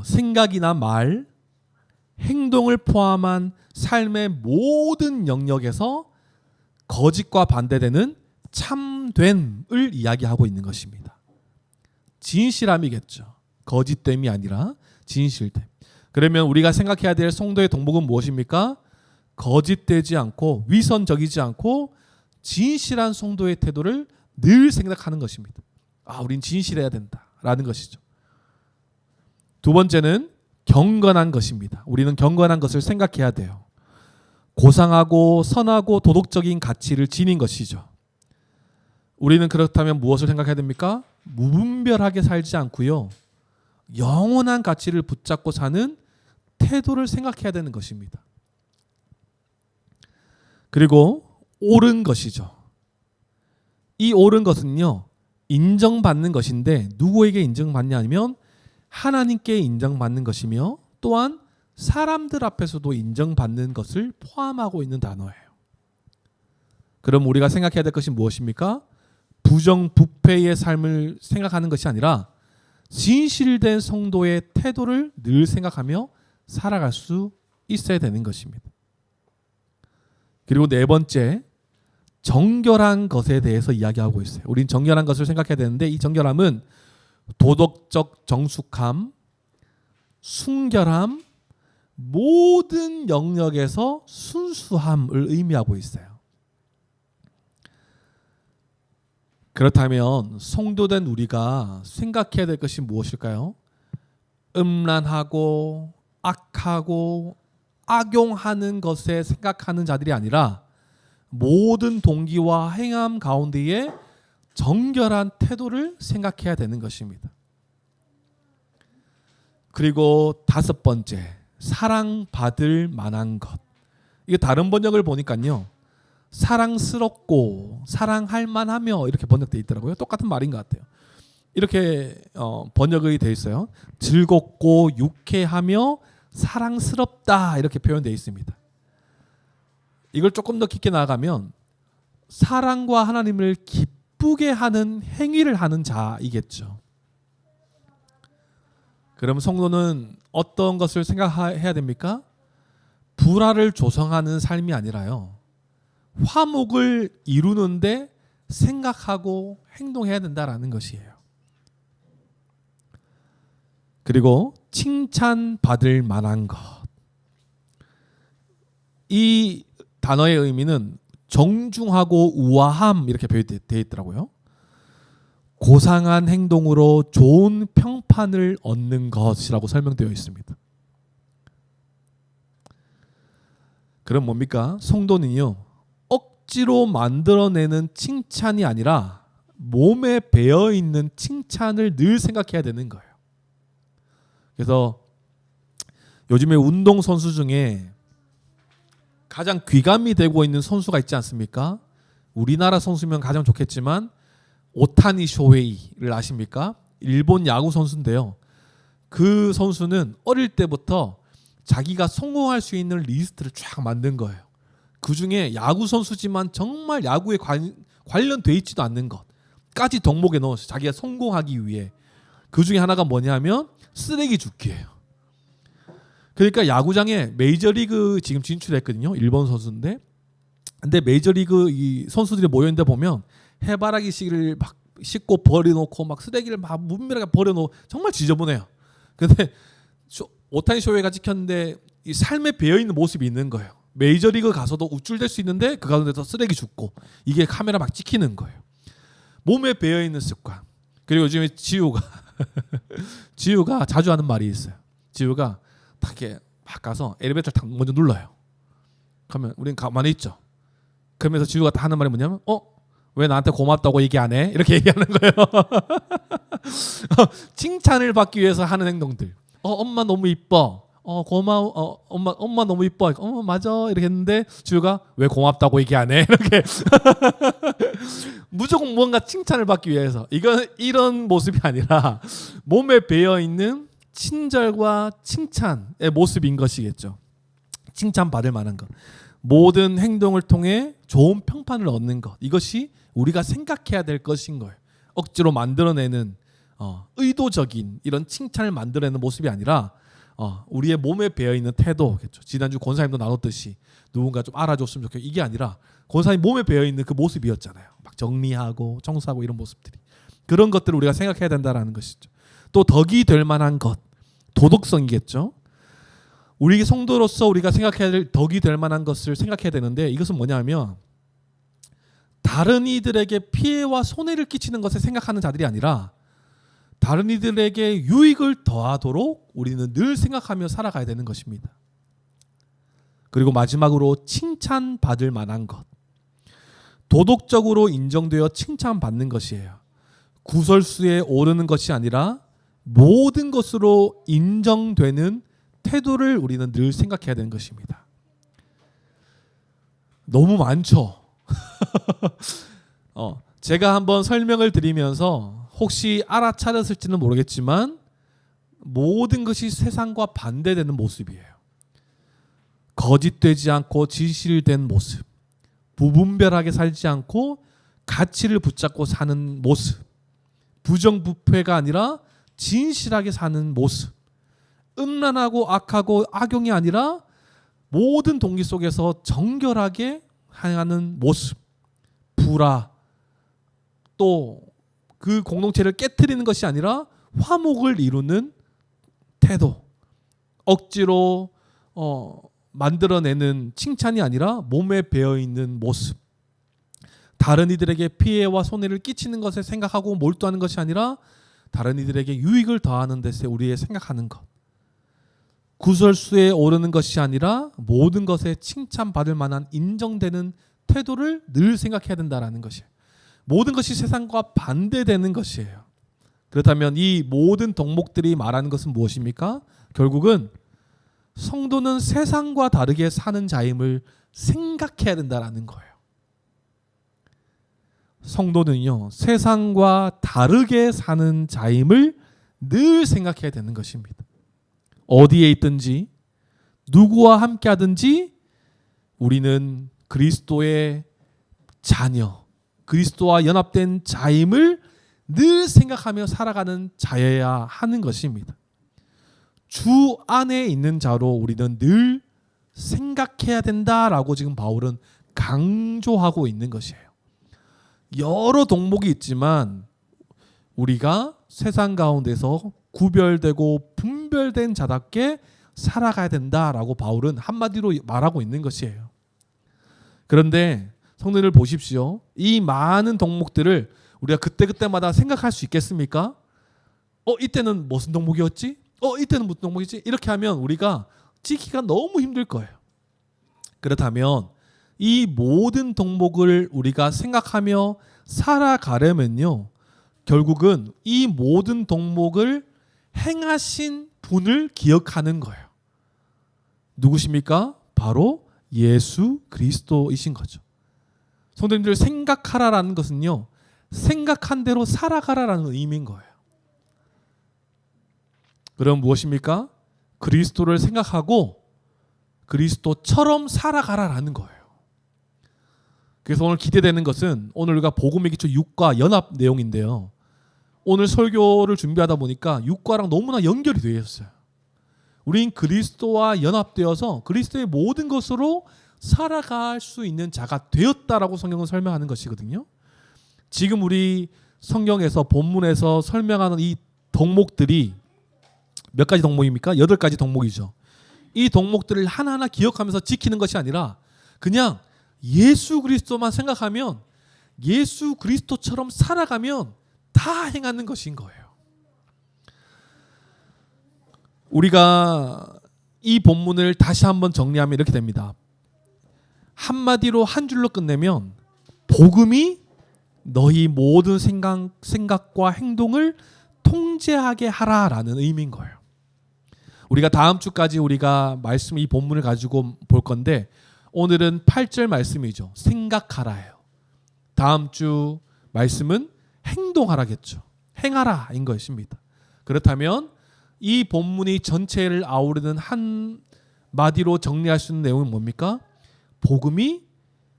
생각이나 말, 행동을 포함한 삶의 모든 영역에서 거짓과 반대되는 참됨을 이야기하고 있는 것입니다. 진실함이겠죠. 거짓됨이 아니라 진실됨. 그러면 우리가 생각해야 될 성도의 덕목은 무엇입니까? 거짓되지 않고 위선적이지 않고 진실한 성도의 태도를 늘 생각하는 것입니다. 우린 진실해야 된다라는 것이죠. 두 번째는 경건한 것입니다. 우리는 경건한 것을 생각해야 돼요. 고상하고 선하고 도덕적인 가치를 지닌 것이죠. 우리는 그렇다면 무엇을 생각해야 됩니까? 무분별하게 살지 않고요. 영원한 가치를 붙잡고 사는 태도를 생각해야 되는 것입니다. 그리고 옳은 것이죠. 이 옳은 것은요, 인정받는 것인데 누구에게 인정받냐 하면 하나님께 인정받는 것이며 또한 사람들 앞에서도 인정받는 것을 포함하고 있는 단어예요. 그럼 우리가 생각해야 될 것이 무엇입니까? 부정부패의 삶을 생각하는 것이 아니라 진실된 성도의 태도를 늘 생각하며 살아갈 수 있어야 되는 것입니다. 그리고 네 번째, 정결한 것에 대해서 이야기하고 있어요. 우린 정결한 것을 생각해야 되는데 이 정결함은 도덕적 정숙함, 순결함, 모든 영역에서 순수함을 의미하고 있어요. 그렇다면 성도된 우리가 생각해야 될 것이 무엇일까요? 음란하고 악하고 악용하는 것에 생각하는 자들이 아니라 모든 동기와 행함 가운데에 정결한 태도를 생각해야 되는 것입니다. 그리고 다섯 번째, 사랑받을 만한 것. 이게 다른 번역을 보니까요, 사랑스럽고 사랑할 만하며 이렇게 번역되어 있더라고요. 똑같은 말인 것 같아요. 이렇게 번역이 되어 있어요. 즐겁고 유쾌하며 사랑스럽다 이렇게 표현되어 있습니다. 이걸 조금 더 깊게 나아가면 사랑과 하나님을 기쁘게 하는 행위를 하는 자이겠죠. 그럼 성도는 어떤 것을 생각해야 됩니까? 불화를 조성하는 삶이 아니라요, 화목을 이루는데 생각하고 행동해야 된다라는 것이에요. 그리고 칭찬받을 만한 것. 이 단어의 의미는 정중하고 우아함 이렇게 표현되어 있더라고요. 고상한 행동으로 좋은 평판을 얻는 것이라고 설명되어 있습니다. 그럼 뭡니까? 성도는요, 억지로 만들어내는 칭찬이 아니라 몸에 배어있는 칭찬을 늘 생각해야 되는 거예요. 그래서 요즘에 운동선수 중에 가장 귀감이 되고 있는 선수가 있지 않습니까? 우리나라 선수면 가장 좋겠지만 오타니 쇼헤이를 아십니까? 일본 야구 선수인데요. 그 선수는 어릴 때부터 자기가 성공할 수 있는 리스트를 쫙 만든 거예요. 그 중에 야구 선수지만 정말 야구에 관련돼 있지도 않는 것까지 덕목에 넣었어요. 자기가 성공하기 위해. 그 중에 하나가 뭐냐면 쓰레기 줍기예요. 그러니까 야구장에 메이저리그 지금 진출했거든요. 일본 선수인데. 근데 메이저리그 이 선수들이 모여있는데 보면 해바라기 씨를 막 씻고 버려놓고 막 쓰레기를 막 문밀하게 버려놓고 정말 지저분해요. 근데 오타니 쇼헤이가 찍혔는데 이 삶에 배어있는 모습이 있는 거예요. 메이저리그 가서도 우쭐댈 수 있는데 그 가운데서 쓰레기 줍고 이게 카메라 막 찍히는 거예요. 몸에 배어있는 습관. 그리고 요즘에 지우가 자주 하는 말이 있어요. 지우가 딱 이렇게 막 가서 엘리베이터를 딱 먼저 눌러요. 그러면 우린 가만히 있죠. 그러면서 지우가 딱 하는 말이 뭐냐면 왜 나한테 고맙다고 얘기 안 해? 이렇게 얘기하는 거예요. 칭찬을 받기 위해서 하는 행동들. 엄마 너무 이뻐. 고마워. 엄마 너무 이뻐. 맞아. 이렇게 했는데 주유가 왜 고맙다고 얘기 안 해? 이렇게 무조건 무언가 칭찬을 받기 위해서. 이런 모습이 아니라 몸에 배어 있는 친절과 칭찬의 모습인 것이겠죠. 칭찬받을 만한 것. 모든 행동을 통해 좋은 평판을 얻는 것. 이것이 우리가 생각해야 될 것인 거예요. 억지로 만들어내는 의도적인 이런 칭찬을 만들어내는 모습이 아니라 우리의 몸에 배어있는 태도겠죠. 지난주 권사님도 나눴듯이 누군가 좀 알아줬으면 좋겠고, 이게 아니라 권사님 몸에 배어있는 그 모습이었잖아요. 막 정리하고 청소하고 이런 모습들이. 그런 것들을 우리가 생각해야 된다는 것이죠. 또 덕이 될 만한 것, 도덕성이겠죠. 우리 성도로서 우리가 생각해야 될 덕이 될 만한 것을 생각해야 되는데, 이것은 뭐냐면 다른 이들에게 피해와 손해를 끼치는 것을 생각하는 자들이 아니라 다른 이들에게 유익을 더하도록 우리는 늘 생각하며 살아가야 되는 것입니다. 그리고 마지막으로 칭찬받을 만한 것. 도덕적으로 인정되어 칭찬받는 것이에요. 구설수에 오르는 것이 아니라 모든 것으로 인정되는 태도를 우리는 늘 생각해야 되는 것입니다. 너무 많죠. 제가 한번 설명을 드리면서 혹시 알아차렸을지는 모르겠지만 모든 것이 세상과 반대되는 모습이에요. 거짓되지 않고 진실된 모습, 부분별하게 살지 않고 가치를 붙잡고 사는 모습, 부정부패가 아니라 진실하게 사는 모습, 음란하고 악하고 악용이 아니라 모든 동기 속에서 정결하게 행하는 모습, 불화, 또 그 공동체를 깨트리는 것이 아니라 화목을 이루는 태도, 억지로 만들어내는 칭찬이 아니라 몸에 배어있는 모습, 다른 이들에게 피해와 손해를 끼치는 것에 생각하고 몰두하는 것이 아니라 다른 이들에게 유익을 더하는 데서 우리의 생각하는 것, 구설수에 오르는 것이 아니라 모든 것에 칭찬받을 만한 인정되는 태도를 늘 생각해야 된다는 것이에요. 모든 것이 세상과 반대되는 것이에요. 그렇다면 이 모든 덕목들이 말하는 것은 무엇입니까? 결국은 성도는 세상과 다르게 사는 자임을 생각해야 된다는 거예요. 성도는요, 세상과 다르게 사는 자임을 늘 생각해야 되는 것입니다. 어디에 있든지 누구와 함께 하든지 우리는 그리스도의 자녀, 그리스도와 연합된 자임을 늘 생각하며 살아가는 자여야 하는 것입니다. 주 안에 있는 자로 우리는 늘 생각해야 된다라고 지금 바울은 강조하고 있는 것이에요. 여러 덕목이 있지만 우리가 세상 가운데서 구별되고 분별된 자답게 살아가야 된다라고 바울은 한마디로 말하고 있는 것이에요. 그런데 성도님들 보십시오. 이 많은 덕목들을 우리가 그때그때마다 생각할 수 있겠습니까? 이때는 무슨 덕목이었지? 이때는 무슨 덕목이지? 이렇게 하면 우리가 지키기가 너무 힘들 거예요. 그렇다면 이 모든 덕목을 우리가 생각하며 살아가려면요, 결국은 이 모든 덕목을 행하신 분을 기억하는 거예요. 누구십니까? 바로 예수 그리스도이신 거죠. 성도님들, 생각하라라는 것은요, 생각한 대로 살아가라라는 의미인 거예요. 그럼 무엇입니까? 그리스도를 생각하고 그리스도처럼 살아가라라는 거예요. 그래서 오늘 기대되는 것은 오늘 우리가 복음의 기초 6과 연합 내용인데요. 오늘 설교를 준비하다 보니까 6과랑 너무나 연결이 되어 있어요. 우린 그리스도와 연합되어서 그리스도의 모든 것으로 살아갈 수 있는 자가 되었다라고 성경은 설명하는 것이거든요. 지금 우리 성경에서 본문에서 설명하는 이 덕목들이 몇 가지 덕목입니까? 8가지 덕목이죠. 이 덕목들을 하나하나 기억하면서 지키는 것이 아니라 그냥 예수 그리스도만 생각하면 예수 그리스도처럼 살아가면 다 행하는 것인 거예요. 우리가 이 본문을 다시 한번 정리하면 이렇게 됩니다. 한마디로 한 줄로 끝내면 복음이 너희 모든 생각과 행동을 통제하게 하라라는 의미인 거예요. 우리가 다음 주까지 우리가 말씀 이 본문을 가지고 볼 건데 오늘은 8절 말씀이죠. 생각하라예요. 다음 주 말씀은 행동하라겠죠. 행하라인 것입니다. 그렇다면 이 본문이 전체를 아우르는 한 마디로 정리할 수 있는 내용은 뭡니까? 복음이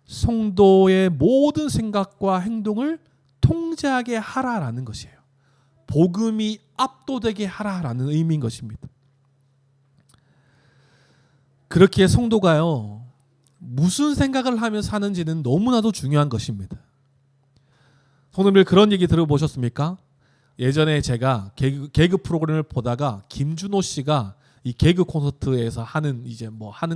성도의 모든 생각과 행동을 통제하게 하라라는 것이에요. 복음이 압도되게 하라라는 의미인 것입니다. 그렇게 성도가요, 무슨 생각을 하며 사는지는 너무나도 중요한 것입니다. 성도님들 그런 얘기 들어보셨습니까? 예전에 제가 개그 프로그램을 보다가 김준호 씨가 이 개그 콘서트에서 하는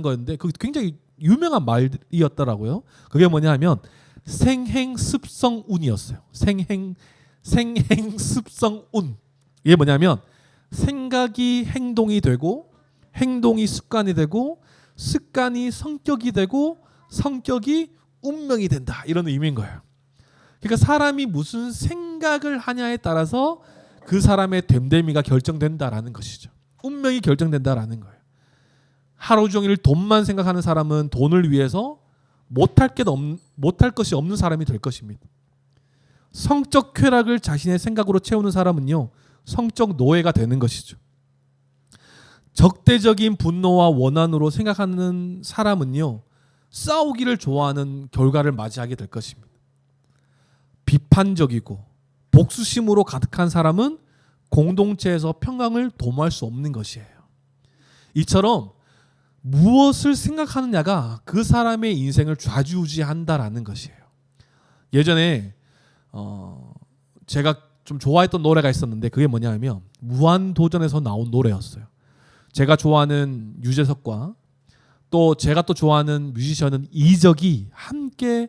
거였는데 그게 굉장히 유명한 말이었더라고요. 그게 뭐냐면 생행습성운이었어요. 생행습성운. 이게 뭐냐면 생각이 행동이 되고 행동이 습관이 되고 습관이 성격이 되고 성격이 운명이 된다. 이런 의미인 거예요. 그러니까 사람이 무슨 생각을 하냐에 따라서 그 사람의 됨됨이가 결정된다라는 것이죠. 운명이 결정된다라는 거예요. 하루 종일 돈만 생각하는 사람은 돈을 위해서 못할 것이 없는 사람이 될 것입니다. 성적 쾌락을 자신의 생각으로 채우는 사람은요, 성적 노예가 되는 것이죠. 적대적인 분노와 원한으로 생각하는 사람은요, 싸우기를 좋아하는 결과를 맞이하게 될 것입니다. 비판적이고 복수심으로 가득한 사람은 공동체에서 평강을 도모할 수 없는 것이에요. 이처럼 무엇을 생각하느냐가 그 사람의 인생을 좌지우지한다라는 것이에요. 예전에 제가 좀 좋아했던 노래가 있었는데 그게 뭐냐면 무한도전에서 나온 노래였어요. 제가 좋아하는 유재석과 또 제가 또 좋아하는 뮤지션은 이적이 함께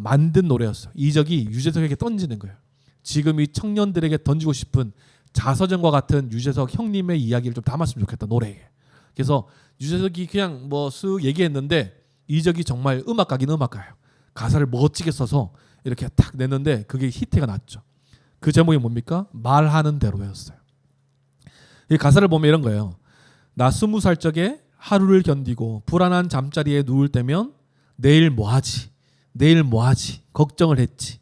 만든 노래였어요. 이적이 유재석에게 던지는 거예요. 지금 이 청년들에게 던지고 싶은 자서전과 같은 유재석 형님의 이야기를 좀 담았으면 좋겠다, 노래에. 그래서 유재석이 그냥 쓱 얘기했는데 이적이 정말 음악가긴 음악가예요. 가사를 멋지게 써서 이렇게 탁 냈는데 그게 히트가 났죠. 그 제목이 뭡니까? 말하는 대로였어요. 이 가사를 보면 이런 거예요. 나 20살 적에 하루를 견디고 불안한 잠자리에 누울 때면 내일 뭐하지? 내일 뭐하지? 걱정을 했지.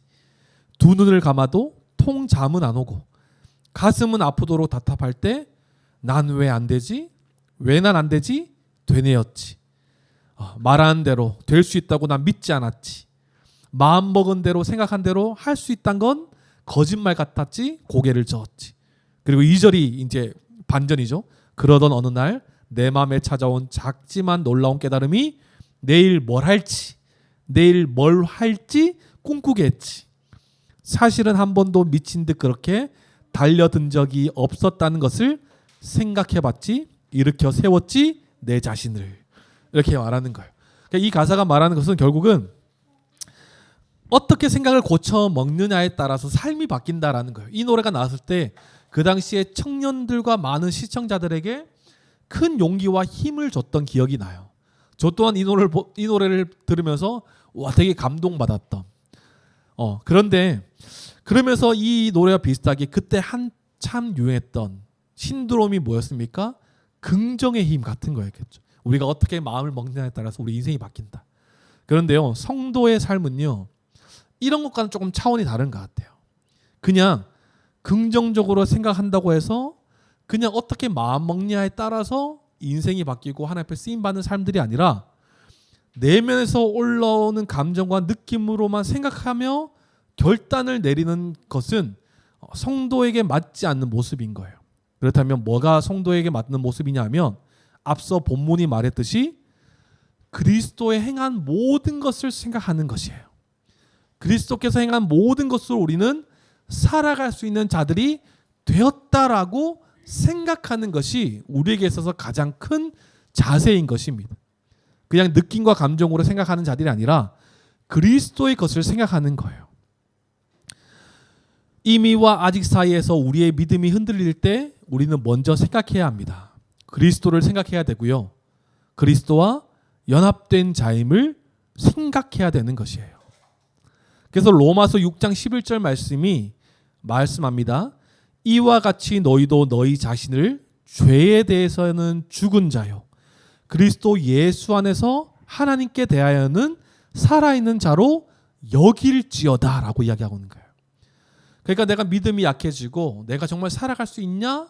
두 눈을 감아도 통 잠은 안 오고 가슴은 아프도록 답답할 때 난 왜 안 되지? 왜 난 안 되지? 되뇌었지. 말하는 대로 될 수 있다고 난 믿지 않았지. 마음 먹은 대로 생각한 대로 할 수 있단 건 거짓말 같았지. 고개를 저었지. 그리고 2절이 이제 반전이죠. 그러던 어느 날 내 마음에 찾아온 작지만 놀라운 깨달음이 내일 뭘 할지 꿈꾸게 했지. 사실은 한 번도 미친 듯 그렇게 달려든 적이 없었다는 것을 생각해봤지. 일으켜 세웠지 내 자신을. 이렇게 말하는 거예요. 그러니까 이 가사가 말하는 것은 결국은 어떻게 생각을 고쳐 먹느냐에 따라서 삶이 바뀐다라는 거예요. 이 노래가 나왔을 때 그 당시에 청년들과 많은 시청자들에게 큰 용기와 힘을 줬던 기억이 나요. 저 또한 이 노래를 들으면서 와, 되게 감동받았던. 그런데 그러면서 이 노래와 비슷하게 그때 한참 유행했던 신드롬이 뭐였습니까? 긍정의 힘 같은 거였겠죠. 우리가 어떻게 마음을 먹느냐에 따라서 우리 인생이 바뀐다. 그런데요, 성도의 삶은요, 이런 것과는 조금 차원이 다른 것 같아요. 그냥 긍정적으로 생각한다고 해서 그냥 어떻게 마음 먹냐에 따라서 인생이 바뀌고 하나님 앞에 쓰임받는 삶들이 아니라 내면에서 올라오는 감정과 느낌으로만 생각하며 결단을 내리는 것은 성도에게 맞지 않는 모습인 거예요. 그렇다면 뭐가 성도에게 맞는 모습이냐면 앞서 본문이 말했듯이 그리스도의 행한 모든 것을 생각하는 것이에요. 그리스도께서 행한 모든 것으로 우리는 살아갈 수 있는 자들이 되었다라고 생각하는 것이 우리에게 있어서 가장 큰 자세인 것입니다. 그냥 느낌과 감정으로 생각하는 자들이 아니라 그리스도의 것을 생각하는 거예요. 이미와 아직 사이에서 우리의 믿음이 흔들릴 때 우리는 먼저 생각해야 합니다. 그리스도를 생각해야 되고요. 그리스도와 연합된 자임을 생각해야 되는 것이에요. 그래서 로마서 6장 11절 말씀이 말씀합니다. 이와 같이 너희도 너희 자신을 죄에 대해서는 죽은 자요 그리스도 예수 안에서 하나님께 대하여는 살아있는 자로 여길지어다 라고 이야기하고 있는 거예요. 그러니까 내가 믿음이 약해지고 내가 정말 살아갈 수 있냐?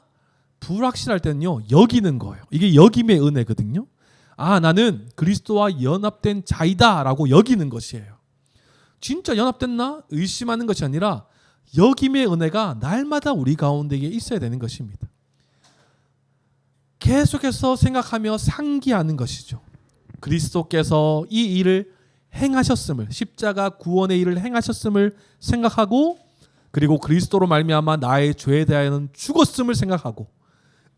불확실할 때는요 여기는 거예요. 이게 여김의 은혜거든요. 아, 나는 그리스도와 연합된 자이다 라고 여기는 것이에요. 진짜 연합됐나? 의심하는 것이 아니라 여김의 은혜가 날마다 우리 가운데 있어야 되는 것입니다. 계속해서 생각하며 상기하는 것이죠. 그리스도께서 이 일을 행하셨음을, 십자가 구원의 일을 행하셨음을 생각하고, 그리고 그리스도로 말미암아 나의 죄에 대하여는 죽었음을 생각하고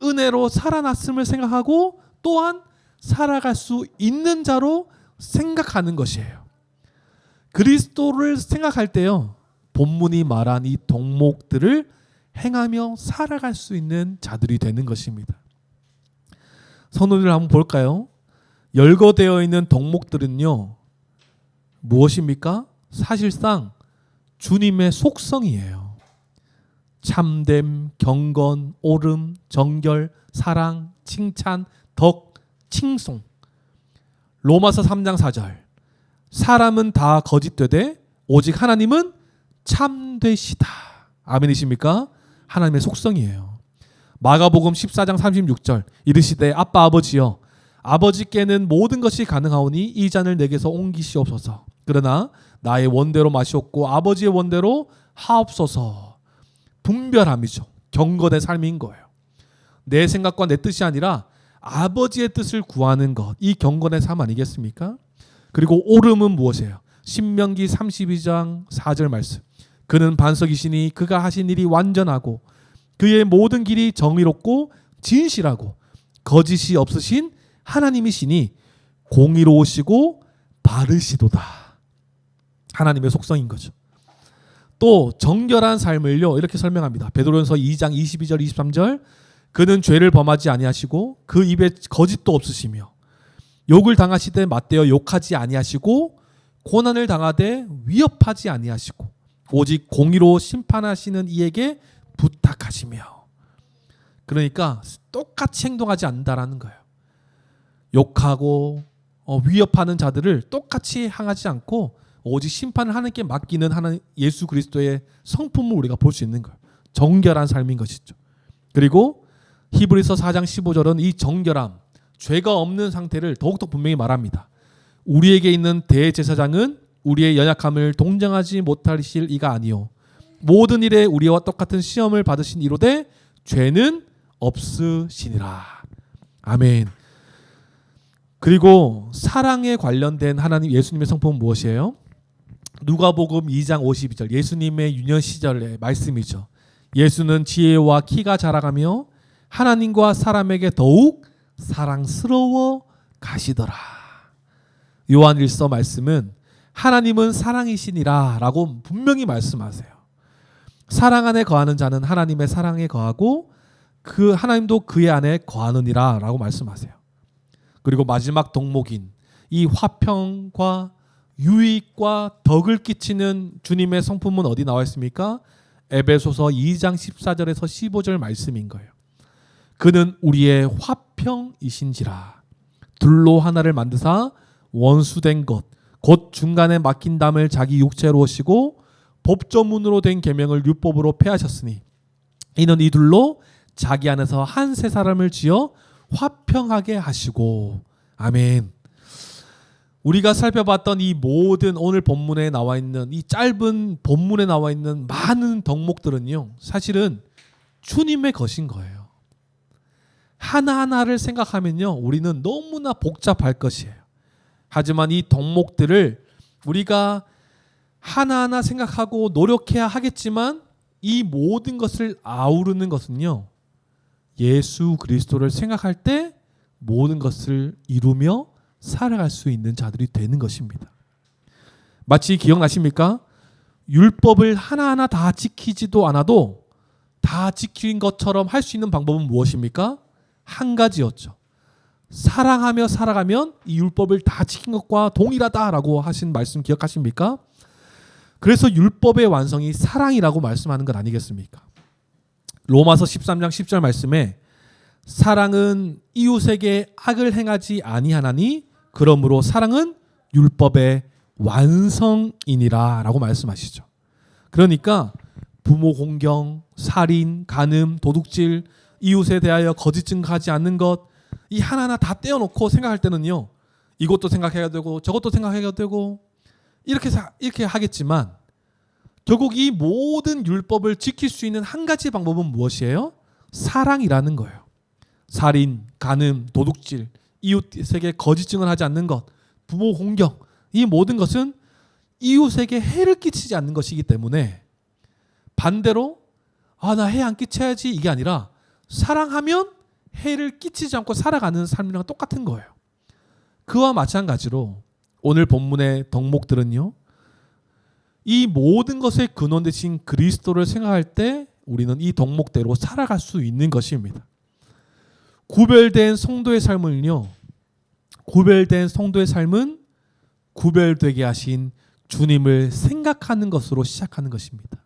은혜로 살아났음을 생각하고 또한 살아갈 수 있는 자로 생각하는 것이에요. 그리스도를 생각할 때요 본문이 말한 이 덕목들을 행하며 살아갈 수 있는 자들이 되는 것입니다. 선언을 한번 볼까요? 열거되어 있는 덕목들은요 무엇입니까? 사실상 주님의 속성이에요. 참됨, 경건, 옳음, 정결, 사랑, 칭찬, 덕, 칭송. 로마서 3장 4절. 사람은 다 거짓되되 오직 하나님은 참되시다. 아멘이십니까? 하나님의 속성이에요. 마가복음 14장 36절. 이르시되 아빠 아버지여 아버지께는 모든 것이 가능하오니 이 잔을 내게서 옮기시옵소서. 그러나 나의 원대로 마시옵고 아버지의 원대로 하옵소서. 분별함이죠. 경건의 삶인 거예요. 내 생각과 내 뜻이 아니라 아버지의 뜻을 구하는 것. 이 경건의 삶 아니겠습니까? 그리고 옳음은 무엇이에요? 신명기 32장 4절 말씀. 그는 반석이시니 그가 하신 일이 완전하고 그의 모든 길이 정의롭고 진실하고 거짓이 없으신 하나님이시니 공의로우시고 바르시도다. 하나님의 속성인 거죠. 또 정결한 삶을요 이렇게 설명합니다. 베드로전서 2장 22절 23절. 그는 죄를 범하지 아니하시고 그 입에 거짓도 없으시며 욕을 당하시되 맞대어 욕하지 아니하시고 고난을 당하되 위협하지 아니하시고 오직 공의로 심판하시는 이에게 부탁하시며. 그러니까 똑같이 행동하지 않는다라는 거예요. 욕하고 위협하는 자들을 똑같이 향하지 않고 오직 심판을 하나님께 맡기는 하나님 예수 그리스도의 성품을 우리가 볼 수 있는 거예요. 정결한 삶인 것이죠. 그리고 히브리서 4장 15절은 이 정결함, 죄가 없는 상태를 더욱더 분명히 말합니다. 우리에게 있는 대제사장은 우리의 연약함을 동정하지 못하실 이가 아니요 모든 일에 우리와 똑같은 시험을 받으신 이로되 죄는 없으시니라. 아멘. 그리고 사랑에 관련된 하나님 예수님의 성품은 무엇이에요? 누가복음 2장 52절 예수님의 유년 시절의 말씀이죠. 예수는 지혜와 키가 자라가며 하나님과 사람에게 더욱 사랑스러워 가시더라. 요한일서 말씀은 하나님은 사랑이시니라 라고 분명히 말씀하세요. 사랑 안에 거하는 자는 하나님의 사랑에 거하고 그 하나님도 그의 안에 거하느니라 라고 말씀하세요. 그리고 마지막 덕목인 이 화평과 유익과 덕을 끼치는 주님의 성품은 어디 나와 있습니까? 에베소서 2장 14절에서 15절 말씀인 거예요. 그는 우리의 화평이신지라 둘로 하나를 만드사 원수된 것 곧 중간에 막힌 담을 자기 육체로 오시고 법조문으로 된 계명을 율법으로 폐하셨으니 이는 이 둘로 자기 안에서 한 세 사람을 지어 화평하게 하시고. 아멘. 우리가 살펴봤던 이 모든 오늘 본문에 나와 있는 이 짧은 본문에 나와 있는 많은 덕목들은요 사실은 주님의 것인 거예요. 하나하나를 생각하면요 우리는 너무나 복잡할 것이에요. 하지만 이 덕목들을 우리가 하나하나 생각하고 노력해야 하겠지만 이 모든 것을 아우르는 것은요 예수 그리스도를 생각할 때 모든 것을 이루며 살아갈 수 있는 자들이 되는 것입니다. 마치 기억나십니까? 율법을 하나하나 다 지키지도 않아도 다 지킨 것처럼 할 수 있는 방법은 무엇입니까? 한 가지였죠. 사랑하며 살아가면 이 율법을 다 지킨 것과 동일하다라고 하신 말씀 기억하십니까? 그래서 율법의 완성이 사랑이라고 말씀하는 것 아니겠습니까? 로마서 13장 10절 말씀에 사랑은 이웃에게 악을 행하지 아니하나니 그러므로 사랑은 율법의 완성이니라 라고 말씀하시죠. 그러니까 부모 공경, 살인, 간음, 도둑질, 이웃에 대하여 거짓 증거하지 않는 것, 이 하나하나 다 떼어놓고 생각할 때는요, 이것도 생각해야 되고 저것도 생각해야 되고 이렇게 하겠지만 결국 이 모든 율법을 지킬 수 있는 한 가지 방법은 무엇이에요? 사랑이라는 거예요. 살인, 간음, 도둑질, 이웃에게 거짓 증언하지 않는 것, 부모 공경, 이 모든 것은 이웃에게 해를 끼치지 않는 것이기 때문에 반대로 나 해 안 끼쳐야지 이게 아니라 사랑하면 해를 끼치지 않고 살아가는 삶이랑 똑같은 거예요. 그와 마찬가지로 오늘 본문의 덕목들은요, 이 모든 것의 근원 되신 그리스도를 생각할 때 우리는 이 덕목대로 살아갈 수 있는 것입니다. 구별된 성도의 삶은요, 구별된 성도의 삶은 구별되게 하신 주님을 생각하는 것으로 시작하는 것입니다.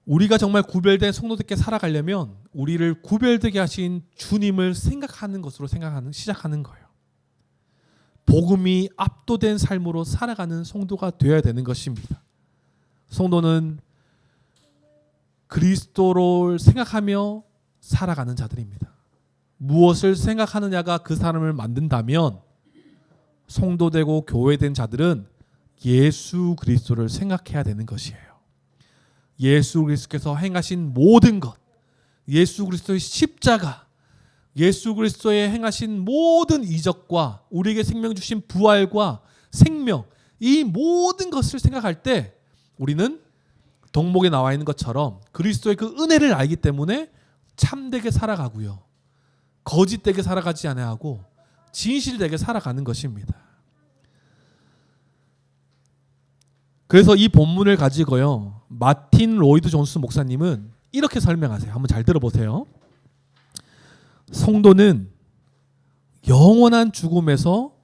우리가 정말 구별된 성도답게 살아가려면 우리를 구별되게 하신 주님을 생각하는 것으로 시작하는 거예요. 복음이 압도된 삶으로 살아가는 성도가 되어야 되는 것입니다. 성도는 그리스도를 생각하며 살아가는 자들입니다. 무엇을 생각하느냐가 그 사람을 만든다면 성도되고 교회된 자들은 예수 그리스도를 생각해야 되는 것이에요. 예수 그리스도께서 행하신 모든 것, 예수 그리스도의 십자가, 예수 그리스도의 행하신 모든 이적과 우리에게 생명 주신 부활과 생명, 이 모든 것을 생각할 때 우리는 덕목에 나와 있는 것처럼 그리스도의 그 은혜를 알기 때문에 참되게 살아가고요, 거짓되게 살아가지 않아하고 진실되게 살아가는 것입니다. 그래서 이 본문을 가지고요, 마틴 로이드 존스 목사님은 이렇게 설명하세요. 한번 잘 들어보세요. 성도는 영원한 죽음에서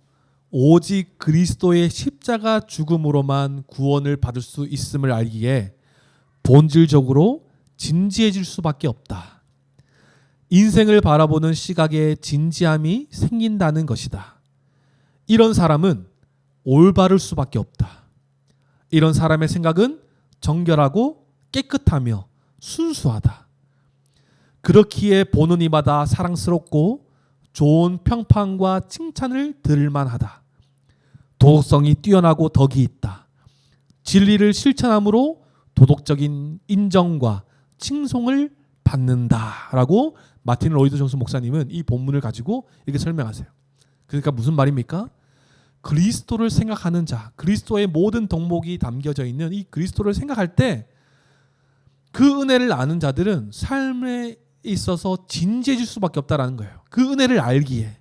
오직 그리스도의 십자가 죽음으로만 구원을 받을 수 있음을 알기에 본질적으로 진지해질 수밖에 없다. 인생을 바라보는 시각에 진지함이 생긴다는 것이다. 이런 사람은 올바를 수밖에 없다. 이런 사람의 생각은 정결하고 깨끗하며 순수하다. 그렇기에 보는 이마다 사랑스럽고 좋은 평판과 칭찬을 들을 만하다. 도덕성이 뛰어나고 덕이 있다. 진리를 실천함으로 도덕적인 인정과 칭송을 받는다라고 마틴 로이드 존스 목사님은 이 본문을 가지고 이렇게 설명하세요. 그러니까 무슨 말입니까? 그리스도를 생각하는 자, 그리스도의 모든 덕목이 담겨져 있는 이 그리스도를 생각할 때 그 은혜를 아는 자들은 삶에 있어서 진지해질 수밖에 없다라는 거예요. 그 은혜를 알기에.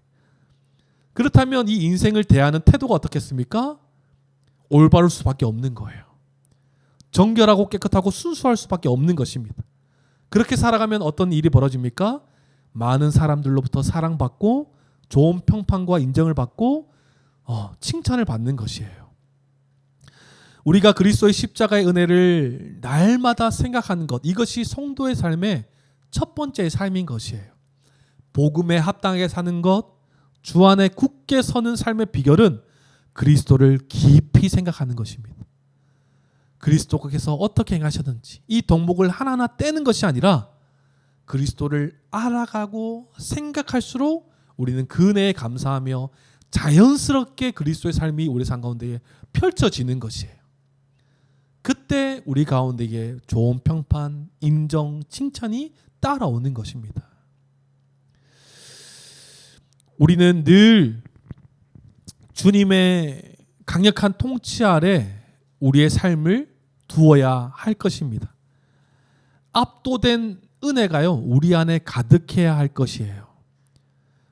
그렇다면 이 인생을 대하는 태도가 어떻겠습니까? 올바를 수밖에 없는 거예요. 정결하고 깨끗하고 순수할 수밖에 없는 것입니다. 그렇게 살아가면 어떤 일이 벌어집니까? 많은 사람들로부터 사랑받고 좋은 평판과 인정을 받고 칭찬을 받는 것이에요. 우리가 그리스도의 십자가의 은혜를 날마다 생각하는 것, 이것이 성도의 삶의 첫 번째 삶인 것이에요. 복음에 합당하게 사는 것, 주 안에 굳게 서는 삶의 비결은 그리스도를 깊이 생각하는 것입니다. 그리스도께서 어떻게 행하셨는지 이 덕목을 하나하나 떼는 것이 아니라 그리스도를 알아가고 생각할수록 우리는 그 은혜에 감사하며 자연스럽게 그리스도의 삶이 우리 삶 가운데에 펼쳐지는 것이에요. 그때 우리 가운데에 좋은 평판, 인정, 칭찬이 따라오는 것입니다. 우리는 늘 주님의 강력한 통치 아래 우리의 삶을 두어야 할 것입니다. 압도된 은혜가요, 우리 안에 가득해야 할 것이에요.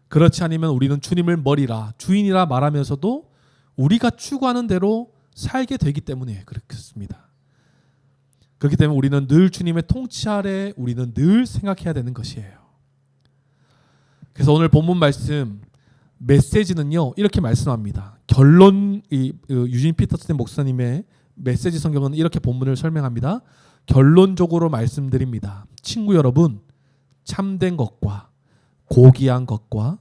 그렇지 않으면 우리는 주님을 머리라, 주인이라 말하면서도 우리가 추구하는 대로 살게 되기 때문에 그렇습니다. 그렇기 때문에 우리는 늘 주님의 통치 아래 우리는 늘 생각해야 되는 것이에요. 그래서 오늘 본문 말씀 메시지는요, 이렇게 말씀합니다. 유진 피터슨 목사님의 메시지 성경은 이렇게 본문을 설명합니다. 결론적으로 말씀드립니다. 친구 여러분, 참된 것과 고귀한 것과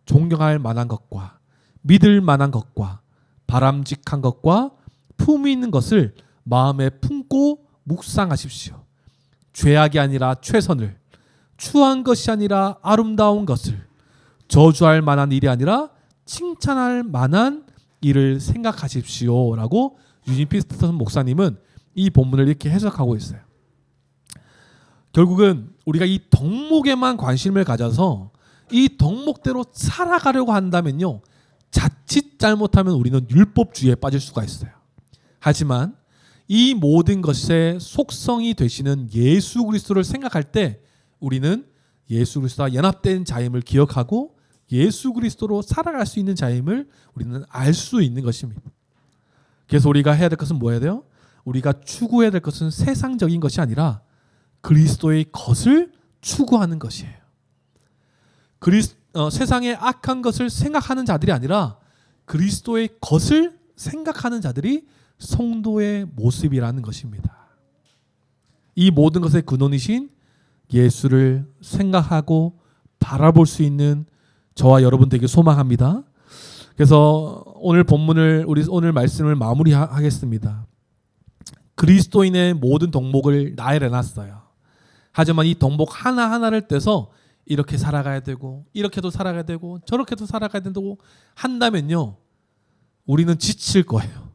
존경할 만한 것과 믿을 만한 것과 바람직한 것과 품위 있는 것을 마음에 품고 묵상하십시오. 죄악이 아니라 최선을, 추한 것이 아니라 아름다운 것을, 저주할 만한 일이 아니라 칭찬할 만한 일을 생각하십시오 라고 유진 피스터슨 목사님은 이 본문을 이렇게 해석하고 있어요. 결국은 우리가 이 덕목에만 관심을 가져서 이 덕목대로 살아가려고 한다면요, 자칫 잘못하면 우리는 율법주의에 빠질 수가 있어요. 하지만 이 모든 것의 속성이 되시는 예수 그리스도를 생각할 때 우리는 예수 그리스도와 연합된 자임을 기억하고 예수 그리스도로 살아갈 수 있는 자임을 우리는 알 수 있는 것입니다. 그래서 우리가 해야 될 것은 뭐 해야 돼요? 우리가 추구해야 될 것은 세상적인 것이 아니라 그리스도의 것을 추구하는 것이에요. 세상의 악한 것을 생각하는 자들이 아니라 그리스도의 것을 생각하는 자들이 성도의 모습이라는 것입니다. 이 모든 것의 근원이신 예수를 생각하고 바라볼 수 있는 저와 여러분 되길 소망합니다. 그래서 오늘 본문을 우리 오늘 말씀을 마무리하겠습니다. 그리스도인의 모든 덕목을 나열해놨어요. 하지만 이 덕목 하나하나를 떼서 이렇게 살아가야 되고 이렇게도 살아가야 되고 저렇게도 살아가야 된다고 한다면요, 우리는 지칠 거예요.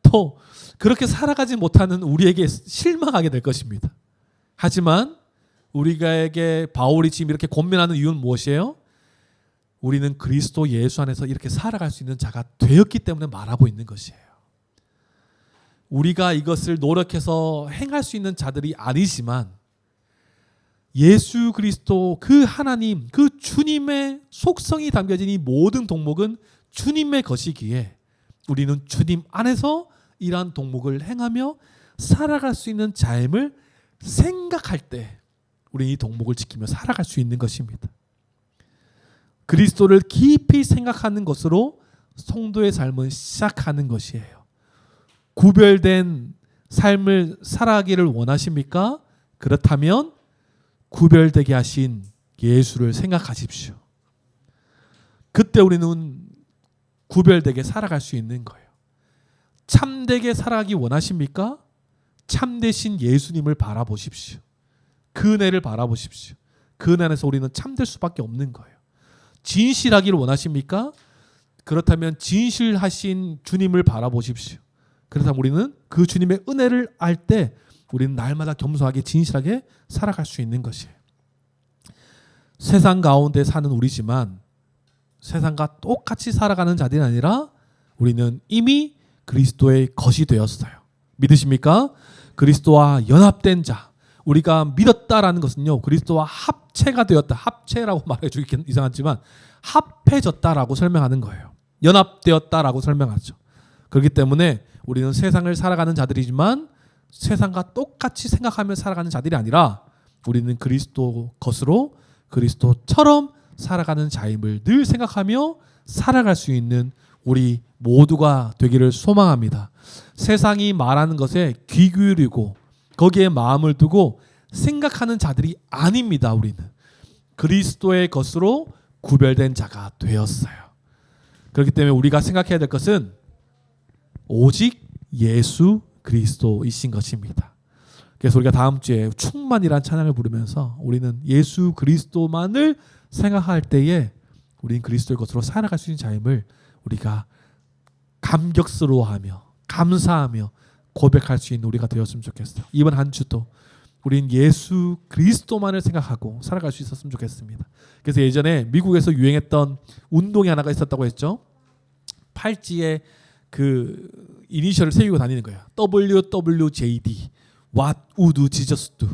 또 그렇게 살아가지 못하는 우리에게 실망하게 될 것입니다. 하지만 우리에게 바울이 지금 이렇게 권면하는 이유는 무엇이에요? 우리는 그리스도 예수 안에서 이렇게 살아갈 수 있는 자가 되었기 때문에 말하고 있는 것이에요. 우리가 이것을 노력해서 행할 수 있는 자들이 아니지만 예수 그리스도 그 하나님, 그 주님의 속성이 담겨진 이 모든 덕목은 주님의 것이기에 우리는 주님 안에서 이러한 덕목을 행하며 살아갈 수 있는 삶을 생각할 때 우리는 이 덕목을 지키며 살아갈 수 있는 것입니다. 그리스도를 깊이 생각하는 것으로 성도의 삶은 시작하는 것이에요. 구별된 삶을 살아가기를 원하십니까? 그렇다면 구별되게 하신 예수를 생각하십시오. 그때 우리는 구별되게 살아갈 수 있는 거예요. 참되게 살아가기 원하십니까? 참되신 예수님을 바라보십시오. 그 은혜를 바라보십시오. 그 은혜 안에서 우리는 참될 수밖에 없는 거예요. 진실하기를 원하십니까? 그렇다면 진실하신 주님을 바라보십시오. 그렇다면 우리는 그 주님의 은혜를 알 때 우리는 날마다 겸손하게 진실하게 살아갈 수 있는 것이에요. 세상 가운데 사는 우리지만 세상과 똑같이 살아가는 자들이 아니라 우리는 이미 그리스도의 것이 되었어요. 믿으십니까? 그리스도와 연합된 자, 우리가 믿었다라는 것은요, 그리스도와 합체가 되었다. 합체라고 말해주기 이상하지만 합해졌다라고 설명하는 거예요. 연합되었다라고 설명하죠. 그렇기 때문에 우리는 세상을 살아가는 자들이지만 세상과 똑같이 생각하며 살아가는 자들이 아니라 우리는 그리스도 것으로 그리스도처럼 살아가는 자임을 늘 생각하며 살아갈 수 있는 우리 모두가 되기를 소망합니다. 세상이 말하는 것에 귀 기울이고 거기에 마음을 두고 생각하는 자들이 아닙니다. 우리는 그리스도의 것으로 구별된 자가 되었어요. 그렇기 때문에 우리가 생각해야 될 것은 오직 예수 그리스도이신 것입니다. 그래서 우리가 다음 주에 충만이란 찬양을 부르면서 우리는 예수 그리스도만을 생각할 때에 우리는 그리스도의 것으로 살아갈 수 있는 자임을 우리가 감격스러워하며 감사하며 고백할 수 있는 우리가 되었으면 좋겠어요. 이번 한 주도 우린 예수 그리스도만을 생각하고 살아갈 수 있었으면 좋겠습니다. 그래서 예전에 미국에서 유행했던 운동이 하나가 있었다고 했죠. 팔찌에 그 이니셜을 새기고 다니는 거예요. WWJD What would Jesus do?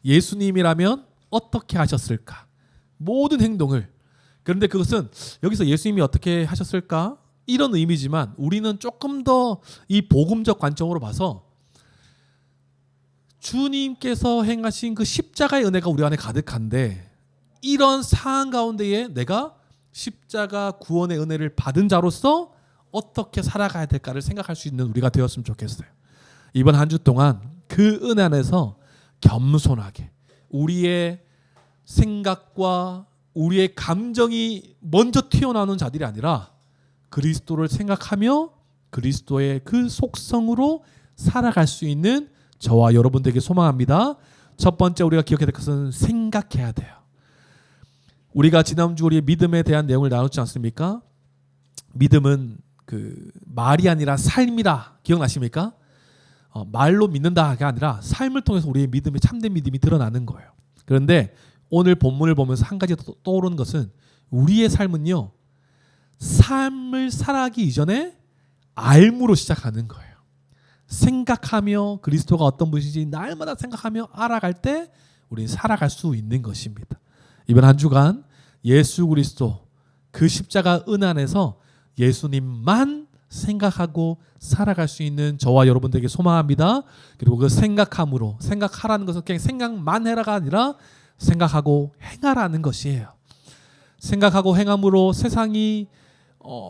예수님이라면 어떻게 하셨을까? 모든 행동을. 그런데 그것은 여기서 예수님이 어떻게 하셨을까? 이런 의미지만 우리는 조금 더 이 복음적 관점으로 봐서 주님께서 행하신 그 십자가의 은혜가 우리 안에 가득한데 이런 상황 가운데에 내가 십자가 구원의 은혜를 받은 자로서 어떻게 살아가야 될까를 생각할 수 있는 우리가 되었으면 좋겠어요. 이번 한 주 동안 그 은혜 안에서 겸손하게 우리의 생각과 우리의 감정이 먼저 튀어나오는 자들이 아니라 그리스도를 생각하며 그리스도의 그 속성으로 살아갈 수 있는 저와 여러분들에게 소망합니다. 첫 번째 우리가 기억해야 될 것은 생각해야 돼요. 우리가 지난주 우리의 믿음에 대한 내용을 나눴지 않습니까? 믿음은 그 말이 아니라 삶이다. 기억나십니까? 말로 믿는다가 아니라 삶을 통해서 우리의 믿음이 참된 믿음이 드러나는 거예요. 그런데 오늘 본문을 보면서 한 가지 떠오르는 것은 우리의 삶은요, 삶을 살아가기 이전에 알므로 시작하는 거예요. 생각하며 그리스도가 어떤 분이신지 날마다 생각하며 알아갈 때 우리는 살아갈 수 있는 것입니다. 이번 한 주간 예수 그리스도 그 십자가 은 안에서 예수님만 생각하고 살아갈 수 있는 저와 여러분들에게 소망합니다. 그리고 그 생각함으로, 생각하라는 것은 그냥 생각만 해라가 아니라 생각하고 행하라는 것이에요. 생각하고 행함으로 세상이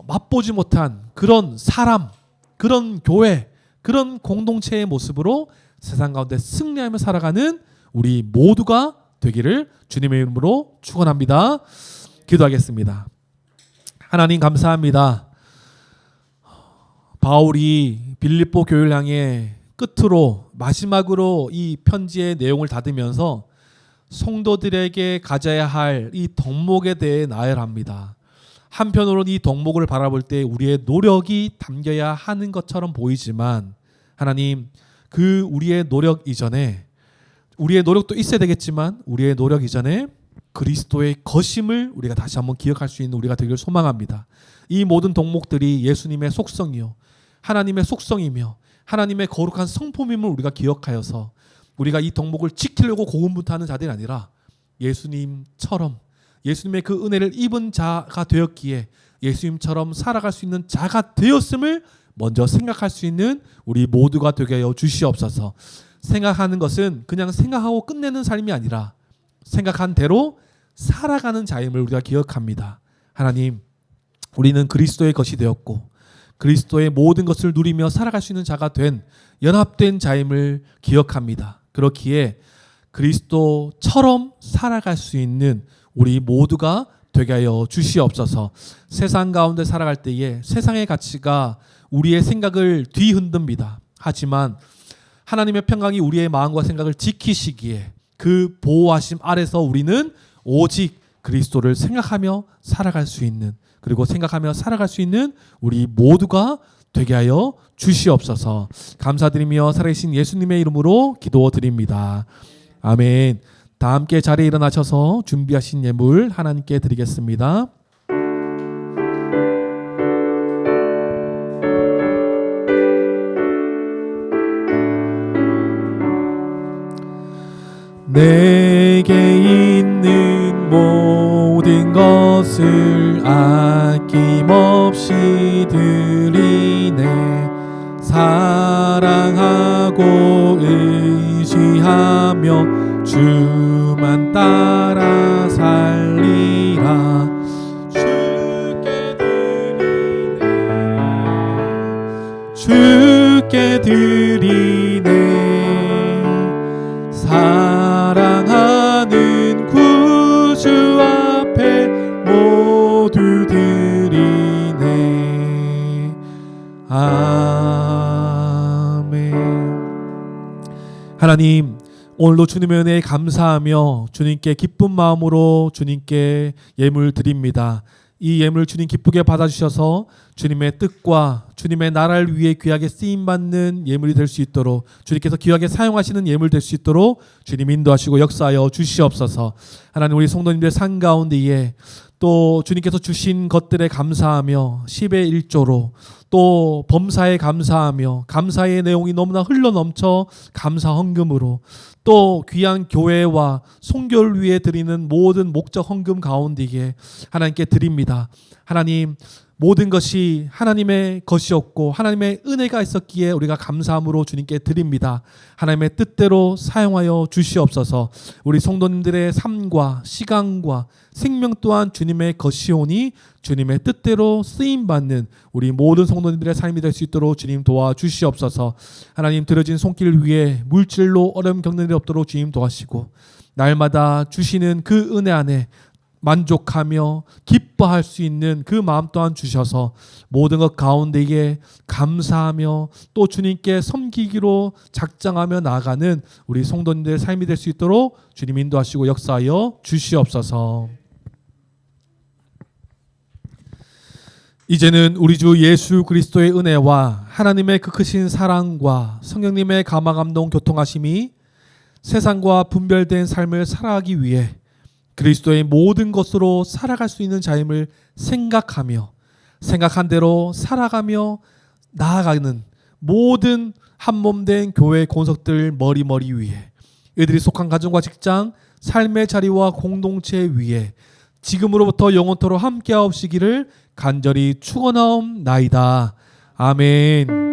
맛보지 못한 그런 사람, 그런 교회, 그런 공동체의 모습으로 세상 가운데 승리하며 살아가는 우리 모두가 되기를 주님의 이름으로 축원합니다. 기도하겠습니다. 하나님 감사합니다. 바울이 빌립보 교회를 향해 끝으로 마지막으로 이 편지의 내용을 닫으면서 성도들에게 가져야 할 이 덕목에 대해 나열합니다. 한편으로는 이 덕목을 바라볼 때 우리의 노력이 담겨야 하는 것처럼 보이지만 하나님, 그 우리의 노력 이전에, 우리의 노력도 있어야 되겠지만 우리의 노력 이전에 그리스도의 거심을 우리가 다시 한번 기억할 수 있는 우리가 되기를 소망합니다. 이 모든 덕목들이 예수님의 속성이요, 하나님의 속성이며 하나님의 거룩한 성품임을 우리가 기억하여서 우리가 이 덕목을 지키려고 고군분투하는 자들이 아니라 예수님처럼, 예수님의 그 은혜를 입은 자가 되었기에 예수님처럼 살아갈 수 있는 자가 되었음을 먼저 생각할 수 있는 우리 모두가 되게 하여 주시옵소서. 생각하는 것은 그냥 생각하고 끝내는 삶이 아니라 생각한 대로 살아가는 자임을 우리가 기억합니다. 하나님, 우리는 그리스도의 것이 되었고 그리스도의 모든 것을 누리며 살아갈 수 있는 자가 된 연합된 자임을 기억합니다. 그렇기에 그리스도처럼 살아갈 수 있는 우리 모두가 되게 하여 주시옵소서. 세상 가운데 살아갈 때에 세상의 가치가 우리의 생각을 뒤흔듭니다. 하지만 하나님의 평강이 우리의 마음과 생각을 지키시기에 그 보호하심 아래서 우리는 오직 그리스도를 생각하며 살아갈 수 있는, 그리고 생각하며 살아갈 수 있는 우리 모두가 되게 하여 주시옵소서. 감사드리며 살아계신 예수님의 이름으로 기도드립니다. 아멘. 다 함께 자리에 일어나셔서 준비하신 예물 하나님께 드리겠습니다. 내게 있는 모든 것을 아낌없이 드리네. 사랑하고 의지하며 주만 따라 살리라. 주께 드리네. 사랑하는 구주 앞에 모두 드리네. 아멘. 하나님, 오늘도 주님의 은혜에 감사하며 주님께 기쁜 마음으로 주님께 예물 드립니다. 이 예물 주님 기쁘게 받아주셔서 주님의 뜻과 주님의 나라를 위해 귀하게 쓰임받는 예물이 될 수 있도록, 주님께서 귀하게 사용하시는 예물 될 수 있도록 주님 인도하시고 역사하여 주시옵소서. 하나님, 우리 성도님들 산 가운데에 또 주님께서 주신 것들에 감사하며 10의 1조로 또 범사에 감사하며 감사의 내용이 너무나 흘러넘쳐 감사 헌금으로 또 귀한 교회와 선교를 위해 드리는 모든 목적 헌금 가운데에 하나님께 드립니다. 하나님, 모든 것이 하나님의 것이었고 하나님의 은혜가 있었기에 우리가 감사함으로 주님께 드립니다. 하나님의 뜻대로 사용하여 주시옵소서. 우리 성도님들의 삶과 시간과 생명 또한 주님의 것이오니 주님의 뜻대로 쓰임받는 우리 모든 성도님들의 삶이 될 수 있도록 주님 도와주시옵소서. 하나님, 들어진 손길 위에 물질로 어려움 겪는 일 없도록 주님 도와시고 날마다 주시는 그 은혜 안에 만족하며 기뻐할 수 있는 그 마음 또한 주셔서 모든 것 가운데에 감사하며 또 주님께 섬기기로 작정하며 나아가는 우리 성도님들의 삶이 될 수 있도록 주님 인도하시고 역사하여 주시옵소서. 이제는 우리 주 예수 그리스도의 은혜와 하나님의 그 크신 사랑과 성령님의 감화감동 교통하심이 세상과 분별된 삶을 살아가기 위해 그리스도의 모든 것으로 살아갈 수 있는 자임을 생각하며 생각한 대로 살아가며 나아가는 모든 한몸된 교회 권속들 머리 위에 이들이 속한 가정과 직장, 삶의 자리와 공동체 위에 지금으로부터 영원토록 함께하옵시기를 간절히 축원하옵나이다. 아멘.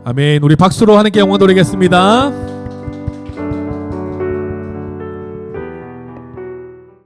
아멘. 우리 박수로 하나님께 영광 돌리겠습니다.